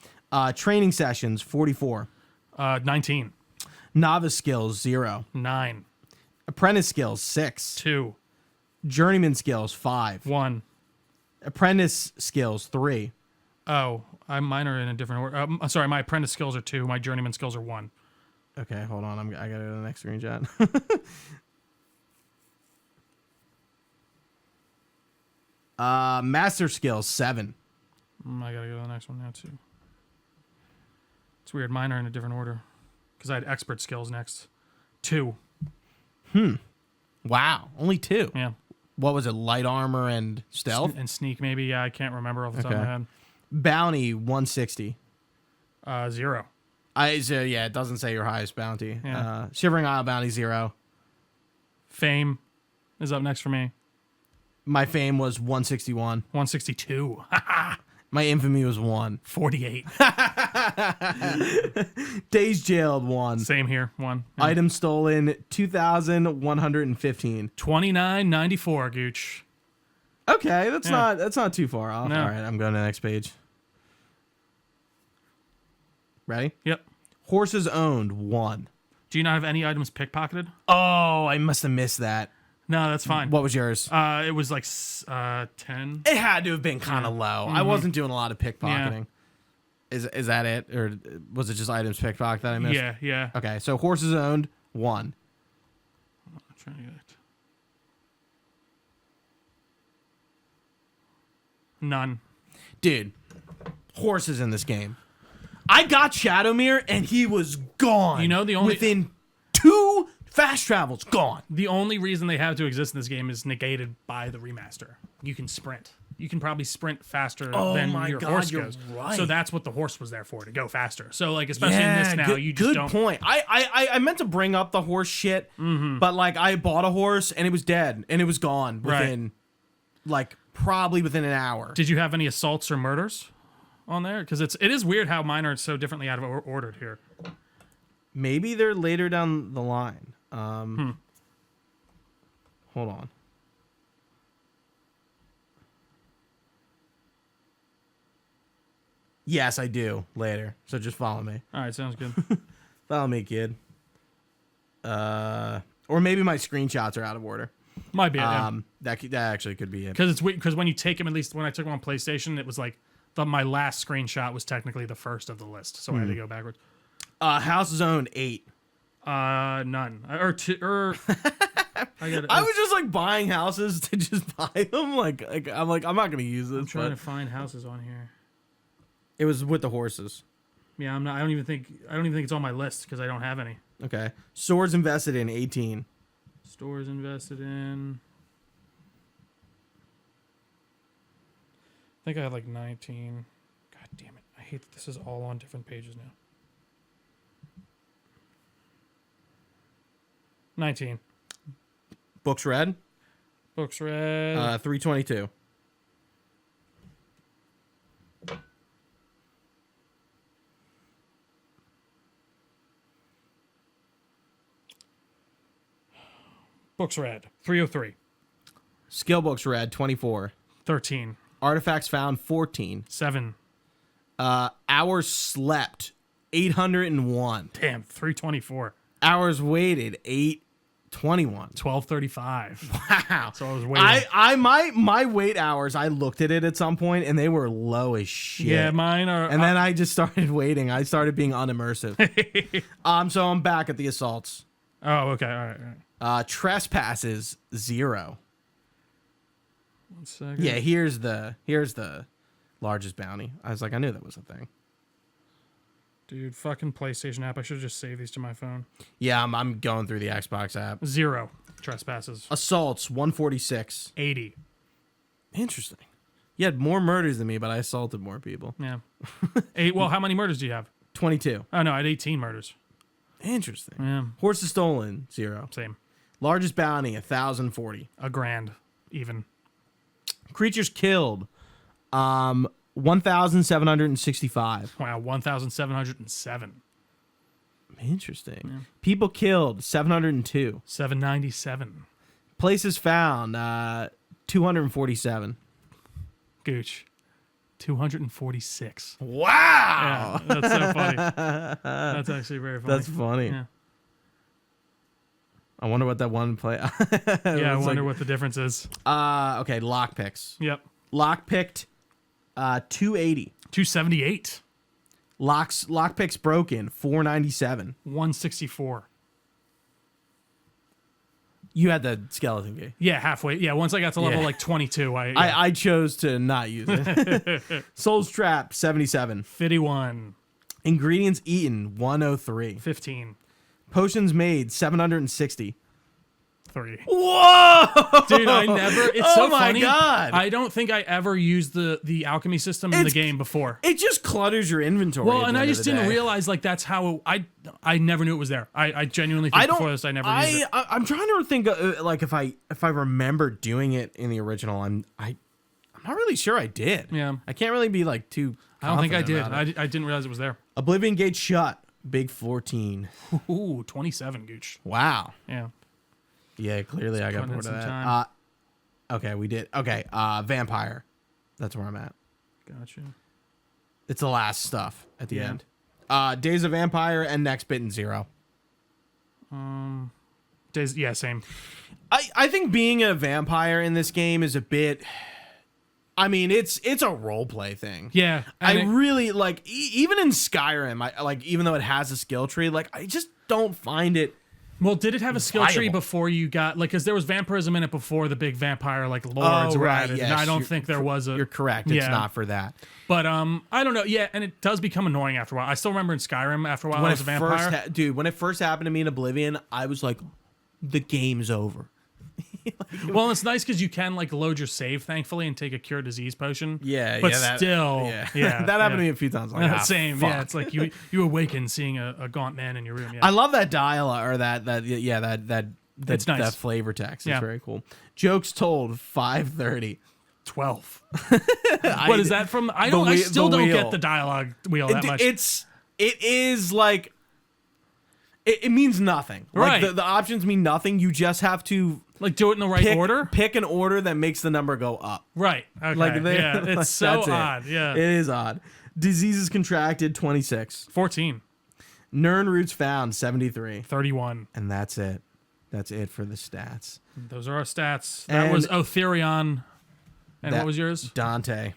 Training sessions, 44. 19. Novice skills, 0. 9. Apprentice skills, 6. 2. Journeyman skills, 5. 1. Apprentice skills 3. Oh, mine are in a different order. Sorry, my apprentice skills are 2. My journeyman skills are 1. Okay, hold on. I gotta go to the next screenshot. Master skills 7. I gotta go to the next one now too. It's weird. Mine are in a different order because I had expert skills next. 2. Wow, only 2. Yeah. What was it? Light armor and stealth And sneak maybe. Yeah, I can't remember off the top of my head. Bounty 160. 0. So yeah, it doesn't say your highest bounty. Yeah. Shivering Isle bounty 0. Fame is up next for me. My fame was 161. 162. My infamy was 1. 48. Days jailed 1. Same here. 1. Yeah. Item stolen 2,115. 29.94, Gooch. Okay, that's not too far off. No. All right, I'm going to the next page. Ready? Yep. Horses owned 1. Do you not have any items pickpocketed? Oh, I must have missed that. No, that's fine. What was yours? It was like 10. It had to have been kind of low. I wasn't doing a lot of pickpocketing. Is that it, or was it just items pickpocket that I missed? Yeah. Okay, so horses owned 1. I'm trying to get it. None. Dude, horses in this game. I got Shadowmere and he was gone. You know, the only- within 2 fast travels, gone. The only reason they have to exist in this game is negated by the remaster. You can sprint. You can probably sprint faster than my your God, horse you're goes. right. So that's what the horse was there for, to go faster. So like, especially in this now, good, you just good don't. point. I meant to bring up the horse shit, but like I bought a horse and it was dead and it was gone within like probably within an hour. Did you have any assaults or murders on there? Because it is weird how mine are so differently out of ordered here. Maybe they're later down the line. Hold on. Yes, I do later. So just follow me. All right, sounds good. Follow me, kid. Or maybe my screenshots are out of order. Might be it. That actually could be it. Because it's weird. Because when you take them, at least when I took them on PlayStation, it was like my last screenshot was technically the first of the list, so I had to go backwards. House Zone 8. None. Or two. I was just like buying houses to just buy them. Like I'm not gonna use this. I'm trying to find houses on here. It was with the horses. Yeah, I'm not. I don't even think it's on my list because I don't have any. Okay. Swords invested in 18. Stores invested in. I think I had like 19. God damn it! I hate that this is all on different pages now. 19. Books read. Books read. 322. Books read. 303. Skill books read 24. 13. Artifacts found 14. 7. Hours slept 801. Damn, 324. Hours waited 821. 1235. Wow. So I was waiting. My wait hours, I looked at it at some point and they were low as shit. Yeah, mine are. And then I just started waiting. I started being unimmersive. So I'm back at the assaults. Oh, okay. All right. Trespasses 0. 1 second. Yeah, here's the largest bounty. I was like, I knew that was a thing. Dude, fucking PlayStation app. I should have just saved these to my phone. Yeah, I'm going through the Xbox app. 0 trespasses. Assaults 146. 80. Interesting. You had more murders than me, but I assaulted more people. Yeah. 8. Well, how many murders do you have? 22. Oh no, I had 18 murders. Interesting. Yeah. Horses stolen 0. Same. Largest bounty 1,040. A grand, even. Creatures killed 1,765. Wow, 1,707. Interesting. Yeah. People killed 702. 797. Places found 247. Gooch. 246. Wow. Yeah, that's so funny. That's actually very funny. That's funny. Yeah. I wonder what that one play. Yeah, I wonder what the difference is. Okay, lockpicks. Yep. Lockpicked 280. 278. Lockpicks broken 497. 164. You had the skeleton key. Yeah, halfway. Yeah, once I got to level like 22, I chose to not use it. Soul's Trap 77. 51. Ingredients eaten 103. 15. Potions made 760. 3. Whoa! Dude, I never. It's so funny. Oh my god! I don't think I ever used the alchemy system in the game before. It just clutters your inventory. Well, and I just didn't realize like that's how I never knew it was there. I genuinely think before this I never used it. I'm trying to think like if I remember doing it in the original. I'm not really sure I did. Yeah. I can't really be like too. I don't think I did. about it. I didn't realize it was there. Oblivion Gate shut. Big 14. Ooh, 27, Gooch. Wow. Yeah. Yeah, clearly I got bored of that. Okay, we did. Okay, Vampire. That's where I'm at. Gotcha. It's the last stuff at the end. Days of Vampire and Next Bitten 0. Yeah, same. I think being a vampire in this game is a bit. I mean, it's a role play thing. Yeah, I really like even in Skyrim. I like even though it has a skill tree, like I just don't find it. Well, did it have a skill tree viable. before you got like? Because there was vampirism in it before the big vampire like lords were added, yes, and I don't think there was a. You're correct. It's not for that. But I don't know. Yeah, and it does become annoying after a while. I still remember in Skyrim after a while I was a vampire. Dude, when it first happened to me in Oblivion, I was like, the game's over. Well, it's nice because you can like load your save, thankfully, and take a cure disease potion. Yeah, but yeah, still, that happened to me a few times. Like, same, fuck. yeah. It's like you awaken seeing a gaunt man in your room. Yeah. I love that dialogue or that It's nice. that flavor text. It's Yeah. very cool. Jokes told 5:30. 12. What is that from? I still don't get the dialogue wheel that much. It is like it means nothing. Right. Like the options mean nothing. You just have to like do it in the right order. Pick an order that makes the number go up. Right. Okay. Like yeah, it's like, so that's odd. Yeah. It is odd. Diseases contracted 26. 14. Nern roots found 73. 31. And that's it. That's it for the stats. Those are our stats. That And was Otherion. And what was yours? Dante.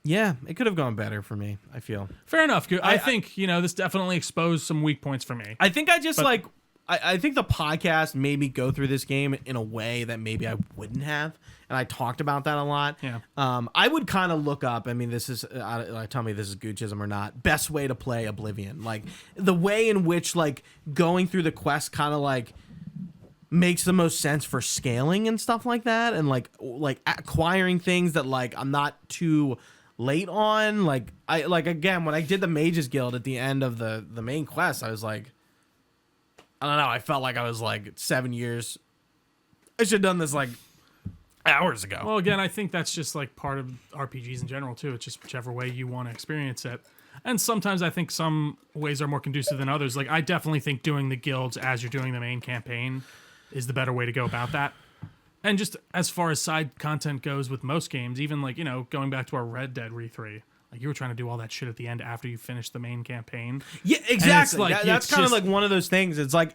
Yeah, it could have gone better for me, I feel. Fair enough. I think, this definitely exposed some weak points for me. I think I think the podcast made me go through this game in a way that maybe I wouldn't have. And I talked about that a lot. Yeah. I would kind of look up, I mean, this is, tell me this is Guccism or not, best way to play Oblivion. Like, the way in which, like, going through the quest kind of, like, makes the most sense for scaling and stuff like that. And, like acquiring things that, like, I'm not too late on. Like, again, when I did the Mages Guild at the end of the main quest, I was like, I don't know, I felt like I was, like, 7 years. I should have done this, like, hours ago. Well, again, I think that's just like part of RPGs in general too. It's just whichever way you want to experience it. And sometimes I think some ways are more conducive than others. Like I definitely think doing the guilds as you're doing the main campaign is the better way to go about that. And just as far as side content goes with most games, even like, going back to our Red Dead Re3, like you were trying to do all that shit at the end after you finished the main campaign. Yeah, exactly. Like, that's kind of like one of those things. It's like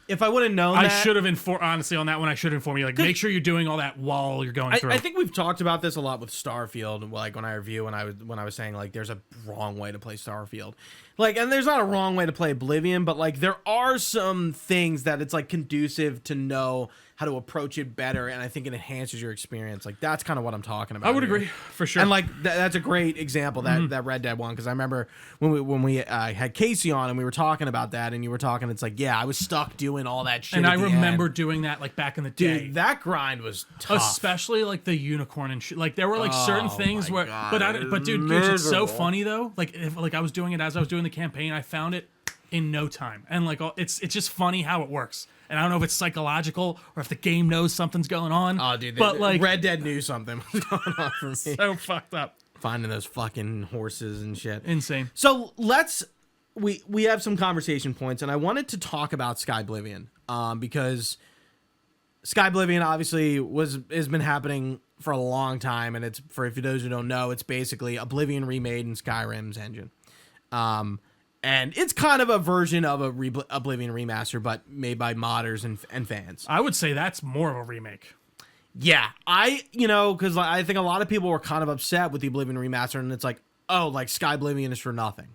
if I would have known I should have informed, honestly, on that one, I should inform you. Like, make sure you're doing all that while you're going through. I think we've talked about this a lot with Starfield, like when I review, when I was saying, like, there's a wrong way to play Starfield. Like, and there's not a wrong way to play Oblivion, but, like, there are some things that it's, like, conducive to know how to approach it better, and I think it enhances your experience. Like, that's kind of what I'm talking about. I would agree, for sure. And, like, that's a great example, that Red Dead one, because I remember when we had Casey on, and we were talking about that, and you were talking, it's like, yeah, I was stuck doing all that shit. And at I the remember end. doing that, like, back in the day. Dude, that grind was tough. Especially, like, the unicorn and shit. Like, there were, like, certain things where... God, but dude, it's so funny, though. Like, I was doing it as I was doing the campaign, I found it in no time. And, like, it's just funny how it works. And I don't know if it's psychological or if the game knows something's going on. Oh, dude, but like Red Dead knew something was going on for me. So fucked up. Finding those fucking horses and shit. Insane. So we have some conversation points, and I wanted to talk about Skyblivion, because Skyblivion obviously has been happening for a long time, and it's for those who don't know, it's basically Oblivion remade in Skyrim's engine. And it's kind of a version of Oblivion Remastered, but made by modders and fans. I would say that's more of a remake. Yeah, because I think a lot of people were kind of upset with the Oblivion Remastered, and it's like, oh, like Sky Oblivion is for nothing.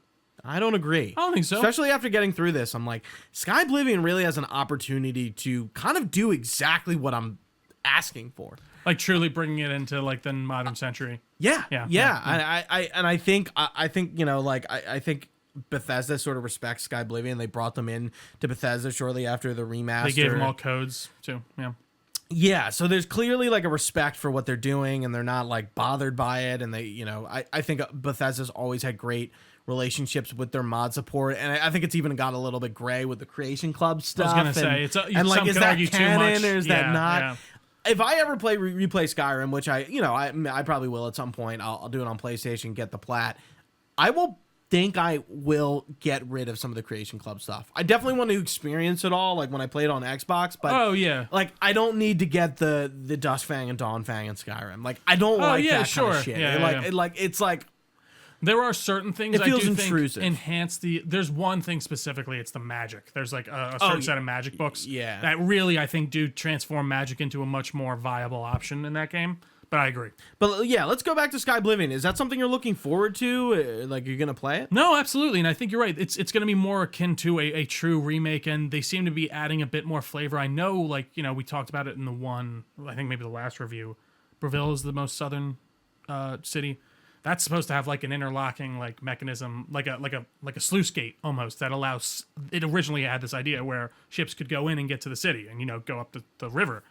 I don't agree. I don't think so. Especially after getting through this, I'm like, Sky Oblivion really has an opportunity to kind of do exactly what I'm asking for. Like truly bringing it into like the modern century. Yeah. Yeah. I think I think Bethesda sort of respects Sky Oblivion. They brought them in to Bethesda shortly after the remaster. They gave them all codes too. Yeah. Yeah, so there's clearly like a respect for what they're doing, and they're not like bothered by it. And they, I think Bethesda's always had great relationships with their mod support, and I think it's even got a little bit gray with the Creation Club stuff. I was gonna say and like, is that canon or is Yeah, that not? yeah. If I ever replay Skyrim, which I probably will at some point, I'll do it on PlayStation, get the plat. I will get rid of some of the Creation Club stuff. I definitely want to experience it all, like when I play it on Xbox. But like I don't need to get the Dustfang and Dawnfang in Skyrim. Like I don't like that kind of shit. It's like there are certain things it feels I do intrusive. think enhance the. There's one thing specifically. It's the magic. There's like a certain set of magic books. Yeah. That really I think do transform magic into a much more viable option in that game. But I agree. But yeah, let's go back to Sky Oblivion. Is that something you're looking forward to? Like you're gonna play it? No, absolutely. And I think you're right. It's going to be more akin to a true remake, and they seem to be adding a bit more flavor. I know, we talked about it in I think maybe the last review. Breville is the most southern city. That's supposed to have like an interlocking like mechanism, like a sluice gate almost that allows. It originally had this idea where ships could go in and get to the city, and go up the river.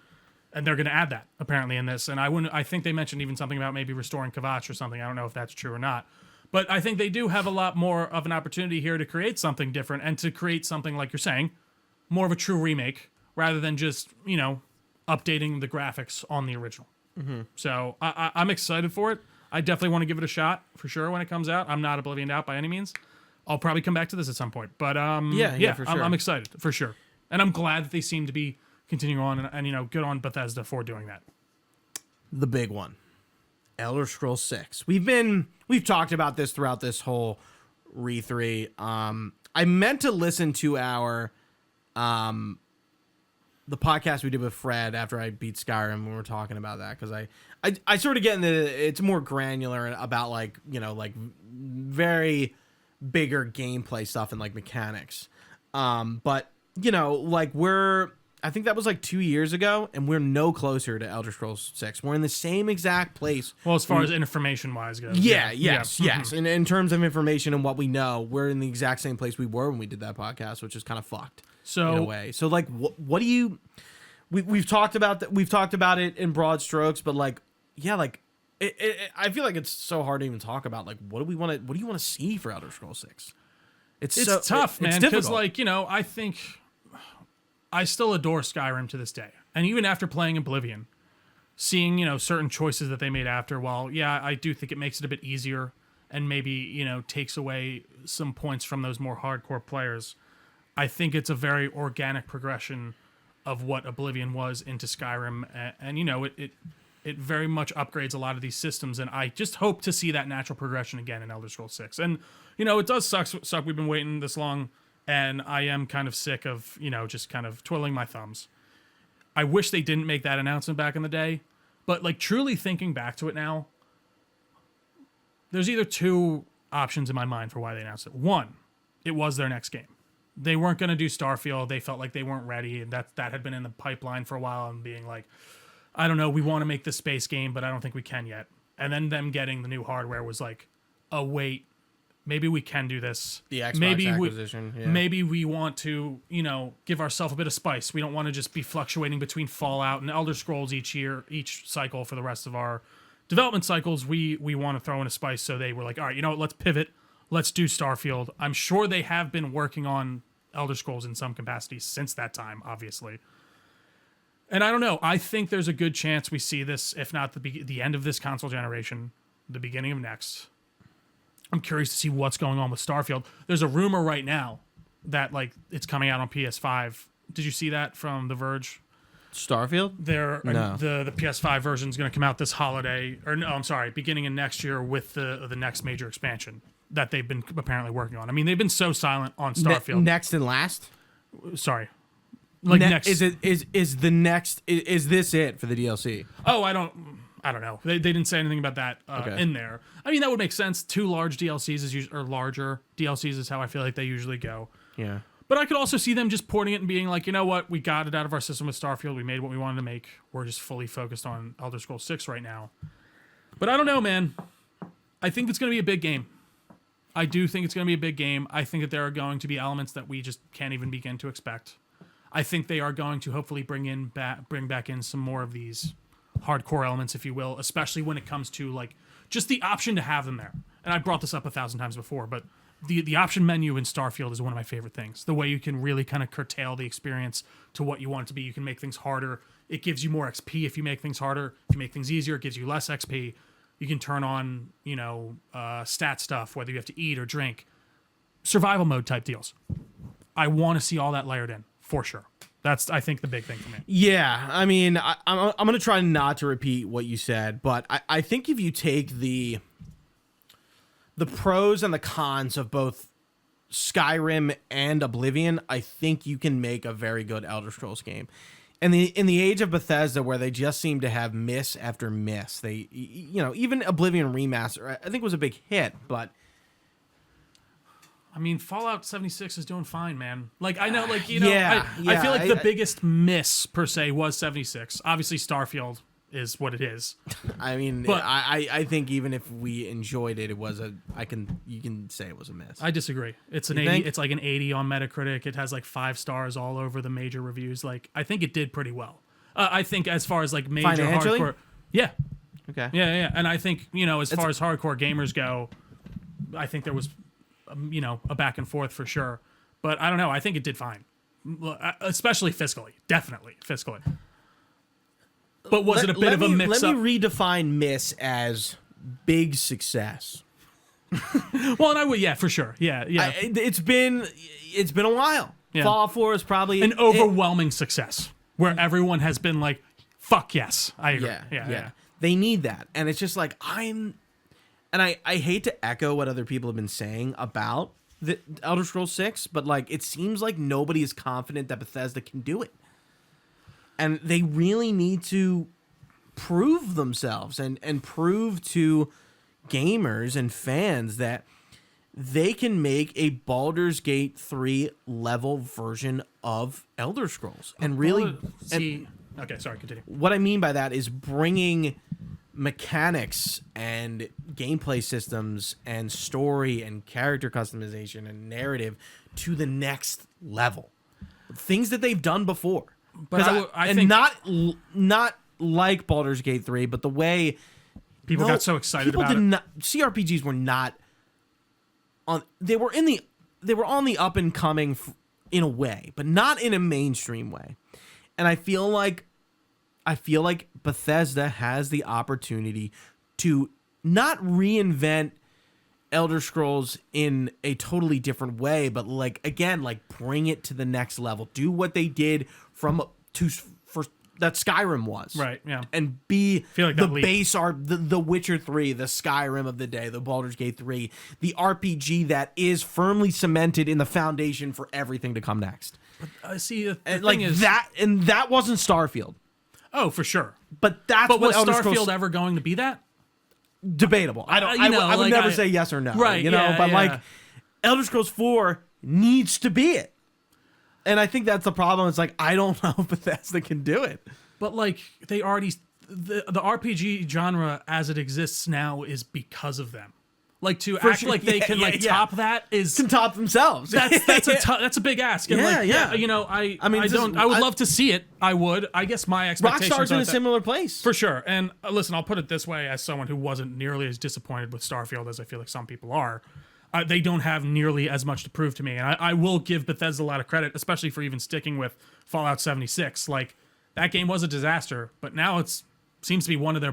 And they're going to add that apparently in this. And I think they mentioned even something about maybe restoring Kvatch or something. I don't know if that's true or not. But I think they do have a lot more of an opportunity here to create something different and to create something, like you're saying, more of a true remake rather than just, updating the graphics on the original. Mm-hmm. So I'm excited for it. I definitely want to give it a shot for sure when it comes out. I'm not Oblivioned out by any means. I'll probably come back to this at some point. But yeah, for sure. I'm excited for sure. And I'm glad that they seem to be continuing on, and good on Bethesda for doing that. The big one, Elder Scrolls 6. We've talked about this throughout this whole Re3. I meant to listen to our the podcast we did with Fred after I beat Skyrim when we were talking about that, because I sort of get into it's more granular about like very bigger gameplay stuff and like mechanics. But I think that was like 2 years ago, and we're no closer to Elder Scrolls 6. We're in the same exact place. Well, as far as information-wise goes. Yes. Mm-hmm. And in terms of information and what we know, we're in the exact same place we were when we did that podcast, which is kind of fucked in a way. So, like, what do you... We've talked about that. We've talked about it in broad strokes, but like, yeah, like, I feel like it's so hard to even talk about. Like, what do you want to see for Elder Scrolls 6? It's tough, man. Because, I think... I still adore Skyrim to this day. And even after playing Oblivion, seeing, certain choices that they made after, while, yeah, I do think it makes it a bit easier and maybe, takes away some points from those more hardcore players, I think it's a very organic progression of what Oblivion was into Skyrim. And it very much upgrades a lot of these systems, and I just hope to see that natural progression again in Elder Scrolls 6. And, it does suck we've been waiting this long. And I am kind of sick of, just kind of twiddling my thumbs. I wish they didn't make that announcement back in the day. But, truly thinking back to it now, there's either two options in my mind for why they announced it. One, it was their next game. They weren't going to do Starfield. They felt like they weren't ready. And that had been in the pipeline for a while and being like, I don't know, we want to make this space game, but I don't think we can yet. And then them getting the new hardware was like, oh, wait. Maybe we can do this. The Xbox acquisition. Maybe we want to, give ourselves a bit of spice. We don't want to just be fluctuating between Fallout and Elder Scrolls each cycle for the rest of our development cycles. We want to throw in a spice. So they were like, all right, let's pivot. Let's do Starfield. I'm sure they have been working on Elder Scrolls in some capacity since that time, obviously. And I don't know. I think there's a good chance we see this, if not the end of this console generation, the beginning of next. I'm curious to see what's going on with Starfield. There's a rumor right now that it's coming out on PS5. Did you see that from The Verge? Starfield? No. The PS5 version is going to come out this holiday, or no, I'm sorry, beginning of next year with the next major expansion that they've been apparently working on. I mean, they've been so silent on Starfield. Next and last? Sorry. Like next, is this it for the DLC? Oh, I don't know. They didn't say anything about that in there. I mean, that would make sense. 2 large DLCs or larger DLCs is how I feel like they usually go. Yeah. But I could also see them just porting it and being like, you know what, we got it out of our system with Starfield. We made what we wanted to make. We're just fully focused on Elder Scrolls 6 right now. But I don't know, man. I think it's going to be a big game. I do think it's going to be a big game. I think that there are going to be elements that we just can't even begin to expect. I think they are going to hopefully bring back in some more of these hardcore elements, if you will, especially when it comes to like just the option to have them there. And I brought this up 1,000 times before, but the option menu in Starfield is one of my favorite things. The way you can really kind of curtail the experience to what you want it to be. You can make things harder. It gives you more XP if you make things harder. If you make things easier, it gives you less XP. You can turn on, stat stuff, whether you have to eat or drink. Survival mode type deals. I want to see all that layered in, for sure. That's, I think, the big thing for me. Yeah, I mean, I'm going to try not to repeat what you said, but I think if you take the pros and the cons of both Skyrim and Oblivion, I think you can make a very good Elder Scrolls game. And in the age of Bethesda, where they just seem to have miss after miss, they, even Oblivion Remastered, I think was a big hit, but I mean, Fallout 76 is doing fine, man. Like, I know, like, Yeah, I feel like the biggest miss, per se, was 76. Obviously, Starfield is what it is. I mean, But- I think even if we enjoyed it, you can say it was a miss. I disagree. It's an You 80. think? It's like an 80 on Metacritic. It has like 5 stars all over the major reviews. Like, I think it did pretty well. I think as far as like major Financially? hardcore, yeah, Okay. yeah. And I think as far as hardcore gamers go, I think there was a back and forth for sure. But I don't know. I think it did fine, especially fiscally. Definitely fiscally. But was it a bit of a mix-up? Let me redefine miss as big success. Well, and I would, yeah, for sure. Yeah. It's been a while. Yeah. Fallout 4 is probably An overwhelming success where everyone has been like, fuck yes. I agree. Yeah. They need that. And it's just like, I hate to echo what other people have been saying about the Elder Scrolls 6, but like it seems like nobody is confident that Bethesda can do it. And they really need to prove themselves and prove to gamers and fans that they can make a Baldur's Gate 3 level version of Elder Scrolls. And really... Okay, sorry, continue. What I mean by that is bringing mechanics and gameplay systems and story and character customization and narrative to the next level. Things that they've done before. But I think not like Baldur's Gate 3, but the way people got so excited about it. CRPGs were not on. They were on the up and coming in a way, but not in a mainstream way. And I feel like Bethesda has the opportunity to not reinvent Elder Scrolls in a totally different way, but bring it to the next level. Do what they did for that Skyrim was. Right, yeah. And be like the that leap. base the Witcher 3, the Skyrim of the day, the Baldur's Gate 3, the RPG that is firmly cemented in the foundation for everything to come next. See, the And thing is, that wasn't Starfield. oh, for sure. But that's But what was Elder Starfield Scrolls ever going to be that? debatable. I would never say yes or no. Right, but yeah. Elder Scrolls 4 needs to be it. And I think that's the problem. It's like, I don't know if Bethesda can do it. But like they already the RPG genre as it exists now is because of them. Like to act sure. like they can top that is Can top themselves. that's a big ask. And Yeah. I would love to see it. I would. I guess my expectations Rockstar's in are a similar place. for sure. And listen, I'll put it this way: as someone who wasn't nearly as disappointed with Starfield as I feel like some people are, they don't have nearly as much to prove to me. And I will give Bethesda a lot of credit, especially for even sticking with Fallout 76. Like that game was a disaster, but now it's seems to be one of their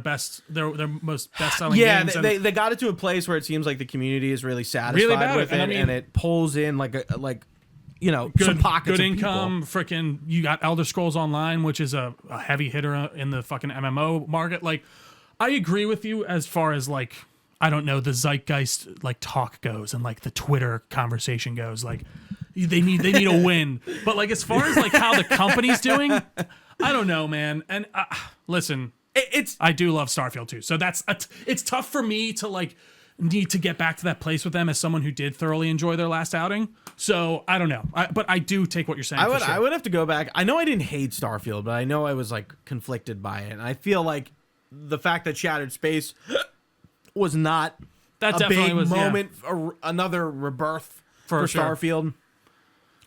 most best-selling games. Yeah, they got it to a place where it seems like the community is really satisfied Really about with it. it, And I mean- and it pulls in some pockets good of income. Freaking, you got Elder Scrolls Online, which is a heavy hitter in the fucking MMO market. Like, I agree with you as far as like, I don't know, the zeitgeist like talk goes and like the Twitter conversation goes. Like, They need a win. But like as far as like how the company's doing, I don't know, man. And listen, I do love Starfield too. So it's tough for me to like need to get back to that place with them as someone who did thoroughly enjoy their last outing. So I don't know. But I do take what you're saying. I would have to go back. I know I didn't hate Starfield, but I know I was like conflicted by it. And I feel like the fact that Shattered Space was not a big moment, another rebirth for Starfield.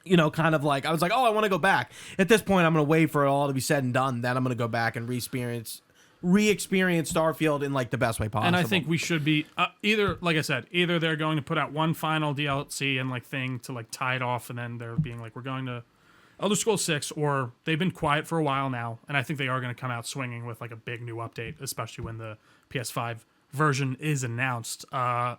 You know, kind of like, I was like, oh, I want to go back. At this point, I'm going to wait for it all to be said and done. Then I'm going to go back and re-experience Starfield in like the best way possible. And I think we should be either, like I said, either they're going to put out one final DLC and like thing to like tie it off, and then they're being like, we're going to Elder Scrolls 6, or they've been quiet for a while now, and I think they are going to come out swinging with like a big new update, especially when the PS5 version is announced. I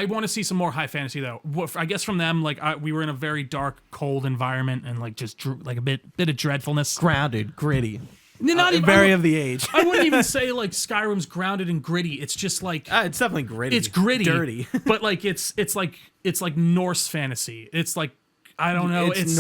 want to see some more high fantasy though. I guess from them, like we were in a very dark, cold environment, and like just like a bit of dreadfulness. Grounded, gritty. Not even very of the age. I wouldn't even say like Skyrim's grounded and gritty. It's just like it's definitely gritty. It's gritty, dirty, but like it's like Norse fantasy. It's like I don't know. It's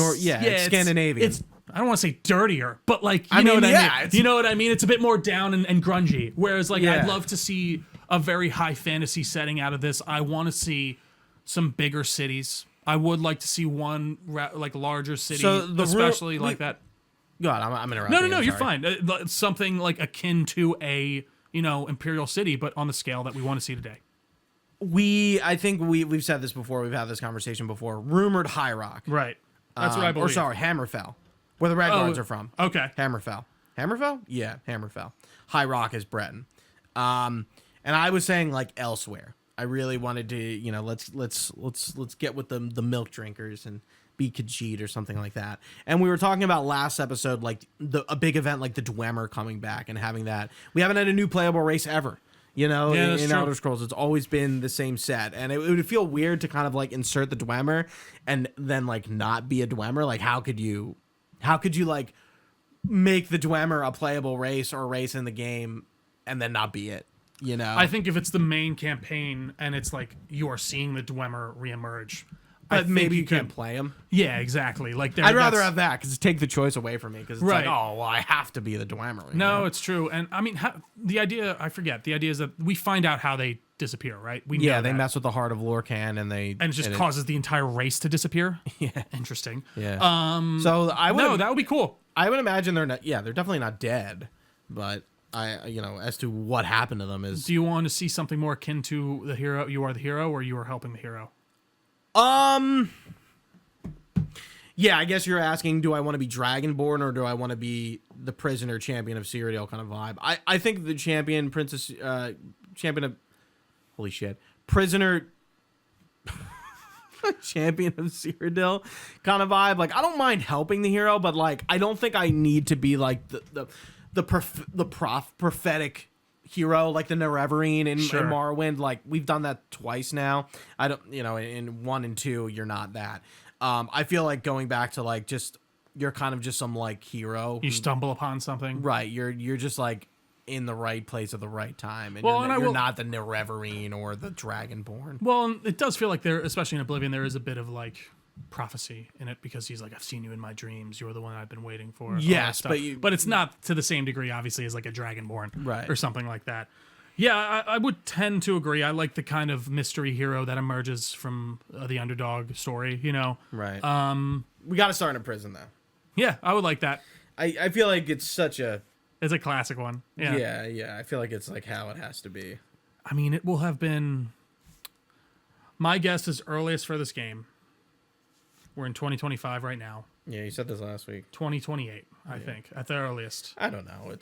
Scandinavian. I don't want to say dirtier, but like you know what I mean. You know what I mean? It's a bit more down and grungy. Whereas like I'd love to see a very high fantasy setting out of this. I want to see some bigger cities. I would like to see one like larger city, especially like that. God, I'm interrupting. No, you're fine. Something like akin to a imperial city, but on the scale that we want to see today. I think we've said this before. We've had this conversation before. Rumored High Rock. Right. That's what I believe. Or sorry, Hammerfell, where the Red Guards are from. Okay. Hammerfell. Yeah, Hammerfell. High Rock is Breton. And I was saying like elsewhere. I really wanted to, let's get with the milk drinkers and be Khajiit or something like that. And we were talking about last episode, like a big event like the Dwemer coming back and having that. We haven't had a new playable race ever. In Elder Scrolls, it's always been the same set, and it would feel weird to kind of like insert the Dwemer and then like not be a Dwemer. Like, how could you like make the Dwemer a playable race or a race in the game and then not be it? I think if it's the main campaign and it's like you are seeing the Dwemer reemerge, but maybe you can't play them. Yeah, exactly. Like I'd rather have that because take the choice away from me because it's like, oh, well, I have to be the Dwemer. No, it's true. And I mean, the idea is that we find out how they disappear, right? They mess with the heart of Lorcan and it just causes the entire race to disappear. Yeah, interesting. Yeah. So that would be cool. I would imagine they're not. Yeah, they're definitely not dead, but as to what happened to them is. Do you want to see something more akin to the hero? You are the hero, or you are helping the hero? Yeah, I guess you're asking, do I want to be Dragonborn or do I want to be the prisoner champion of Cyrodiil kind of vibe? I think the champion of holy shit, prisoner champion of Cyrodiil kind of vibe. Like, I don't mind helping the hero, but like, I don't think I need to be like the prophetic hero like the Nerevarine in Morrowind. Like, we've done that twice now. I don't, in 1 and 2 you're not that. I feel like going back to like just you're kind of just some like hero. You stumble upon something, right? You're just like in the right place at the right time, and you're not the Nerevarine or the Dragonborn. Well, it does feel like there, especially in Oblivion, there is a bit of like prophecy in it because he's like, I've seen you in my dreams. You're the one I've been waiting for. Yes, but it's not to the same degree, obviously, as like a Dragonborn, right, or something like that. Yeah, I would tend to agree. I like the kind of mystery hero that emerges from the underdog story. Right. We got to start in a prison though. Yeah, I would like that. I feel like it's a classic one. Yeah. I feel like it's like how it has to be. I mean, it will have been. My guess is earliest for this game. We're in 2025 right now. Yeah, you said this last week. 2028, I think, at the earliest. I don't know.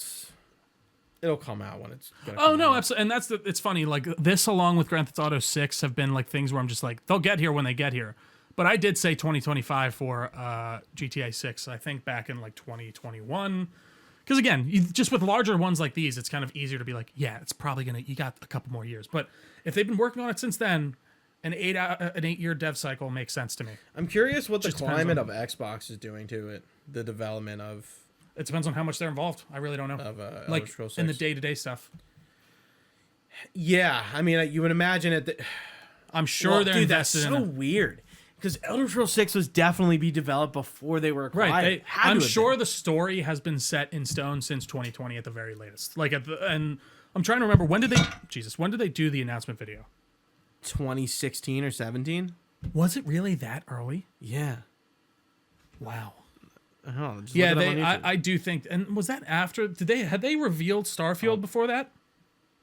It'll come out when it's gonna come out. Absolutely. And it's funny, like this along with Grand Theft Auto 6 have been like things where I'm just like, they'll get here when they get here. But I did say 2025 for GTA 6, I think back in like 2021. Because again, just with larger ones like these, it's kind of easier to be like, yeah, it's probably you got a couple more years. But if they've been working on it since then, an 8-year dev cycle makes sense to me. I'm curious what the climate of Xbox is doing to it, the development of. It depends on how much they're involved. I really don't know. Of like in the day-to-day stuff. Yeah, I mean, you would imagine it. I'm sure they're invested that's so weird. Because Elder Scrolls 6 was definitely be developed before they were acquired. Right. Had I'm to have sure been. the story has been set in stone since 2020 at the very latest. And I'm trying to remember when did they do the announcement video? 2016 or 17? Was it really that early? Yeah. Wow. I don't know. Just Yeah, look it up on YouTube. I do think. And was that after? Had they revealed Starfield before that?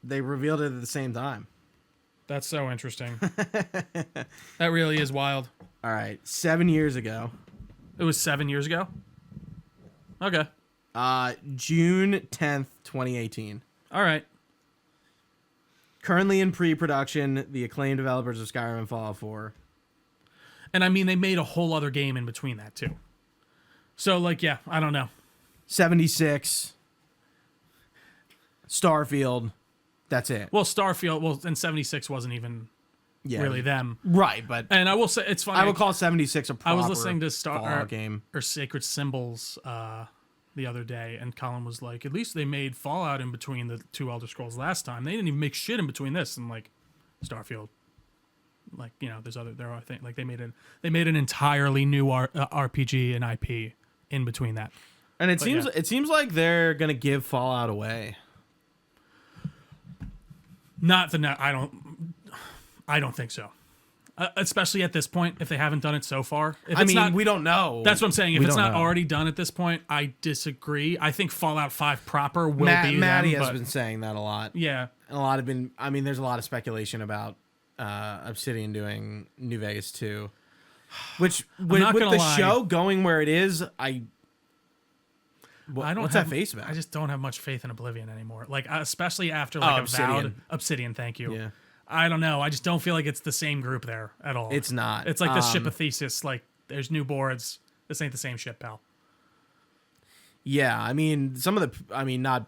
They revealed it at the same time. That's so interesting. That really is wild. All right, 7 years ago. It was 7 years ago? Okay. June 10th, 2018. All right. Currently in pre-production, the acclaimed developers of Skyrim and Fallout 4. And I mean, they made a whole other game in between that, too. So, like, yeah, I don't know. 76. Starfield. That's it. Well, Starfield, and 76 wasn't even really them. Right, but And I will say, it's funny. I would call 76 a proper I was listening to Fallout game. or Sacred Symbols the other day, and Colin was like, at least they made Fallout in between the two Elder Scrolls last time. They didn't even make shit in between this. And, like, Starfield. Like, you know, there are things. Like, they made an entirely new RPG and IP in between that. And it seems like they're going to give Fallout away. I don't think so. Especially at this point, if they haven't done it so far. We don't know. That's what I'm saying. If We it's don't not know. already done at this point, I disagree. I think Fallout 5 proper will be Maddie them, has but been saying that a lot. yeah. And there's a lot of speculation about Obsidian doing New Vegas 2. Which, with not the gonna lie. show going where it is, what's that face about? I just don't have much faith in Oblivion anymore. Like, especially after like Obsidian. Obsidian, thank you. Yeah. I don't know. I just don't feel like it's the same group there at all. It's not. It's like the ship of Thesis. Like, there's new boards. This ain't the same ship, pal. Yeah, I mean, not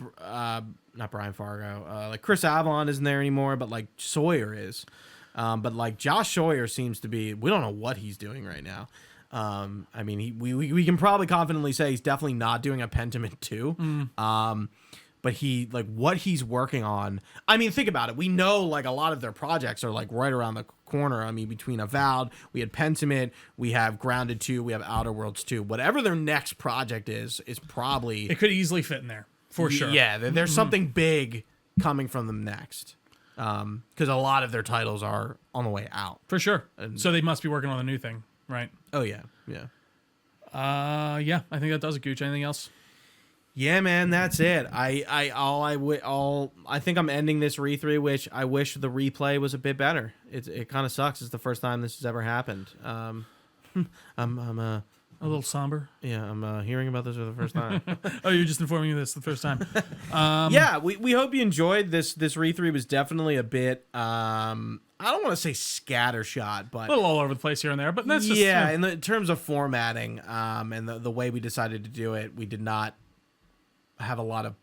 Brian Fargo. Like Chris Avon isn't there anymore, but like Sawyer is. But like Josh Sawyer seems to be. We don't know what he's doing right now. I mean, we can probably confidently say he's definitely not doing a Pentiment 2. But what he's working on. I mean, think about it. We know like a lot of their projects are like right around the corner. I mean, between Avowed, we had Pentiment, we have Grounded 2, we have Outer Worlds 2. Whatever their next project is probably. It could easily fit in there for sure. Yeah, there's something big coming from them next. Because a lot of their titles are on the way out. For sure. So they must be working on the new thing, right? Oh yeah. Yeah. I think that does it, Gooch. Anything else? Yeah, man, that's it. I think I'm ending this Re3, which I wish the replay was a bit better. It kind of sucks. It's the first time this has ever happened. I'm A little somber. Yeah, I'm hearing about this for the first time. Oh, you're just informing me this the first time. Yeah, we hope you enjoyed this. This Re3 was definitely a bit. I don't want to say scattershot, but A little all over the place here and there, but that's just in terms of formatting, and the way we decided to do it, we did not have a lot of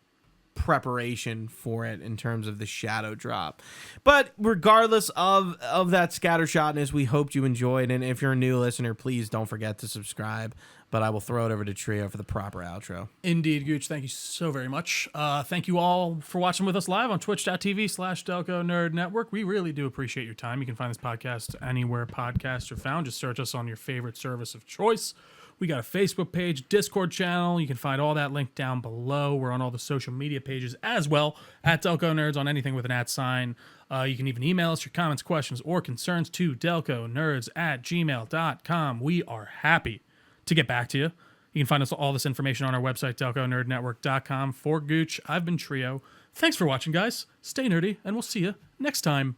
preparation for it in terms of the shadow drop. But regardless of that scattershotness, we hoped you enjoyed. And if you're a new listener, please don't forget to subscribe. But I will throw it over to Trio for the proper outro. Indeed, Gooch. Thank you so very much. Thank you all for watching with us live on twitch.tv/Delco Nerd Network. We really do appreciate your time. You can find this podcast anywhere podcasts are found. Just search us on your favorite service of choice. We got a Facebook page, Discord channel. You can find all that linked down below. We're on all the social media pages as well, at Delco Nerds on anything with an @ sign. You can even email us your comments, questions, or concerns to delconerds@gmail.com. We are happy to get back to you. You can find us all this information on our website, delconerdnetwork.com. For Gooch, I've been Trio. Thanks for watching, guys. Stay nerdy, and we'll see you next time.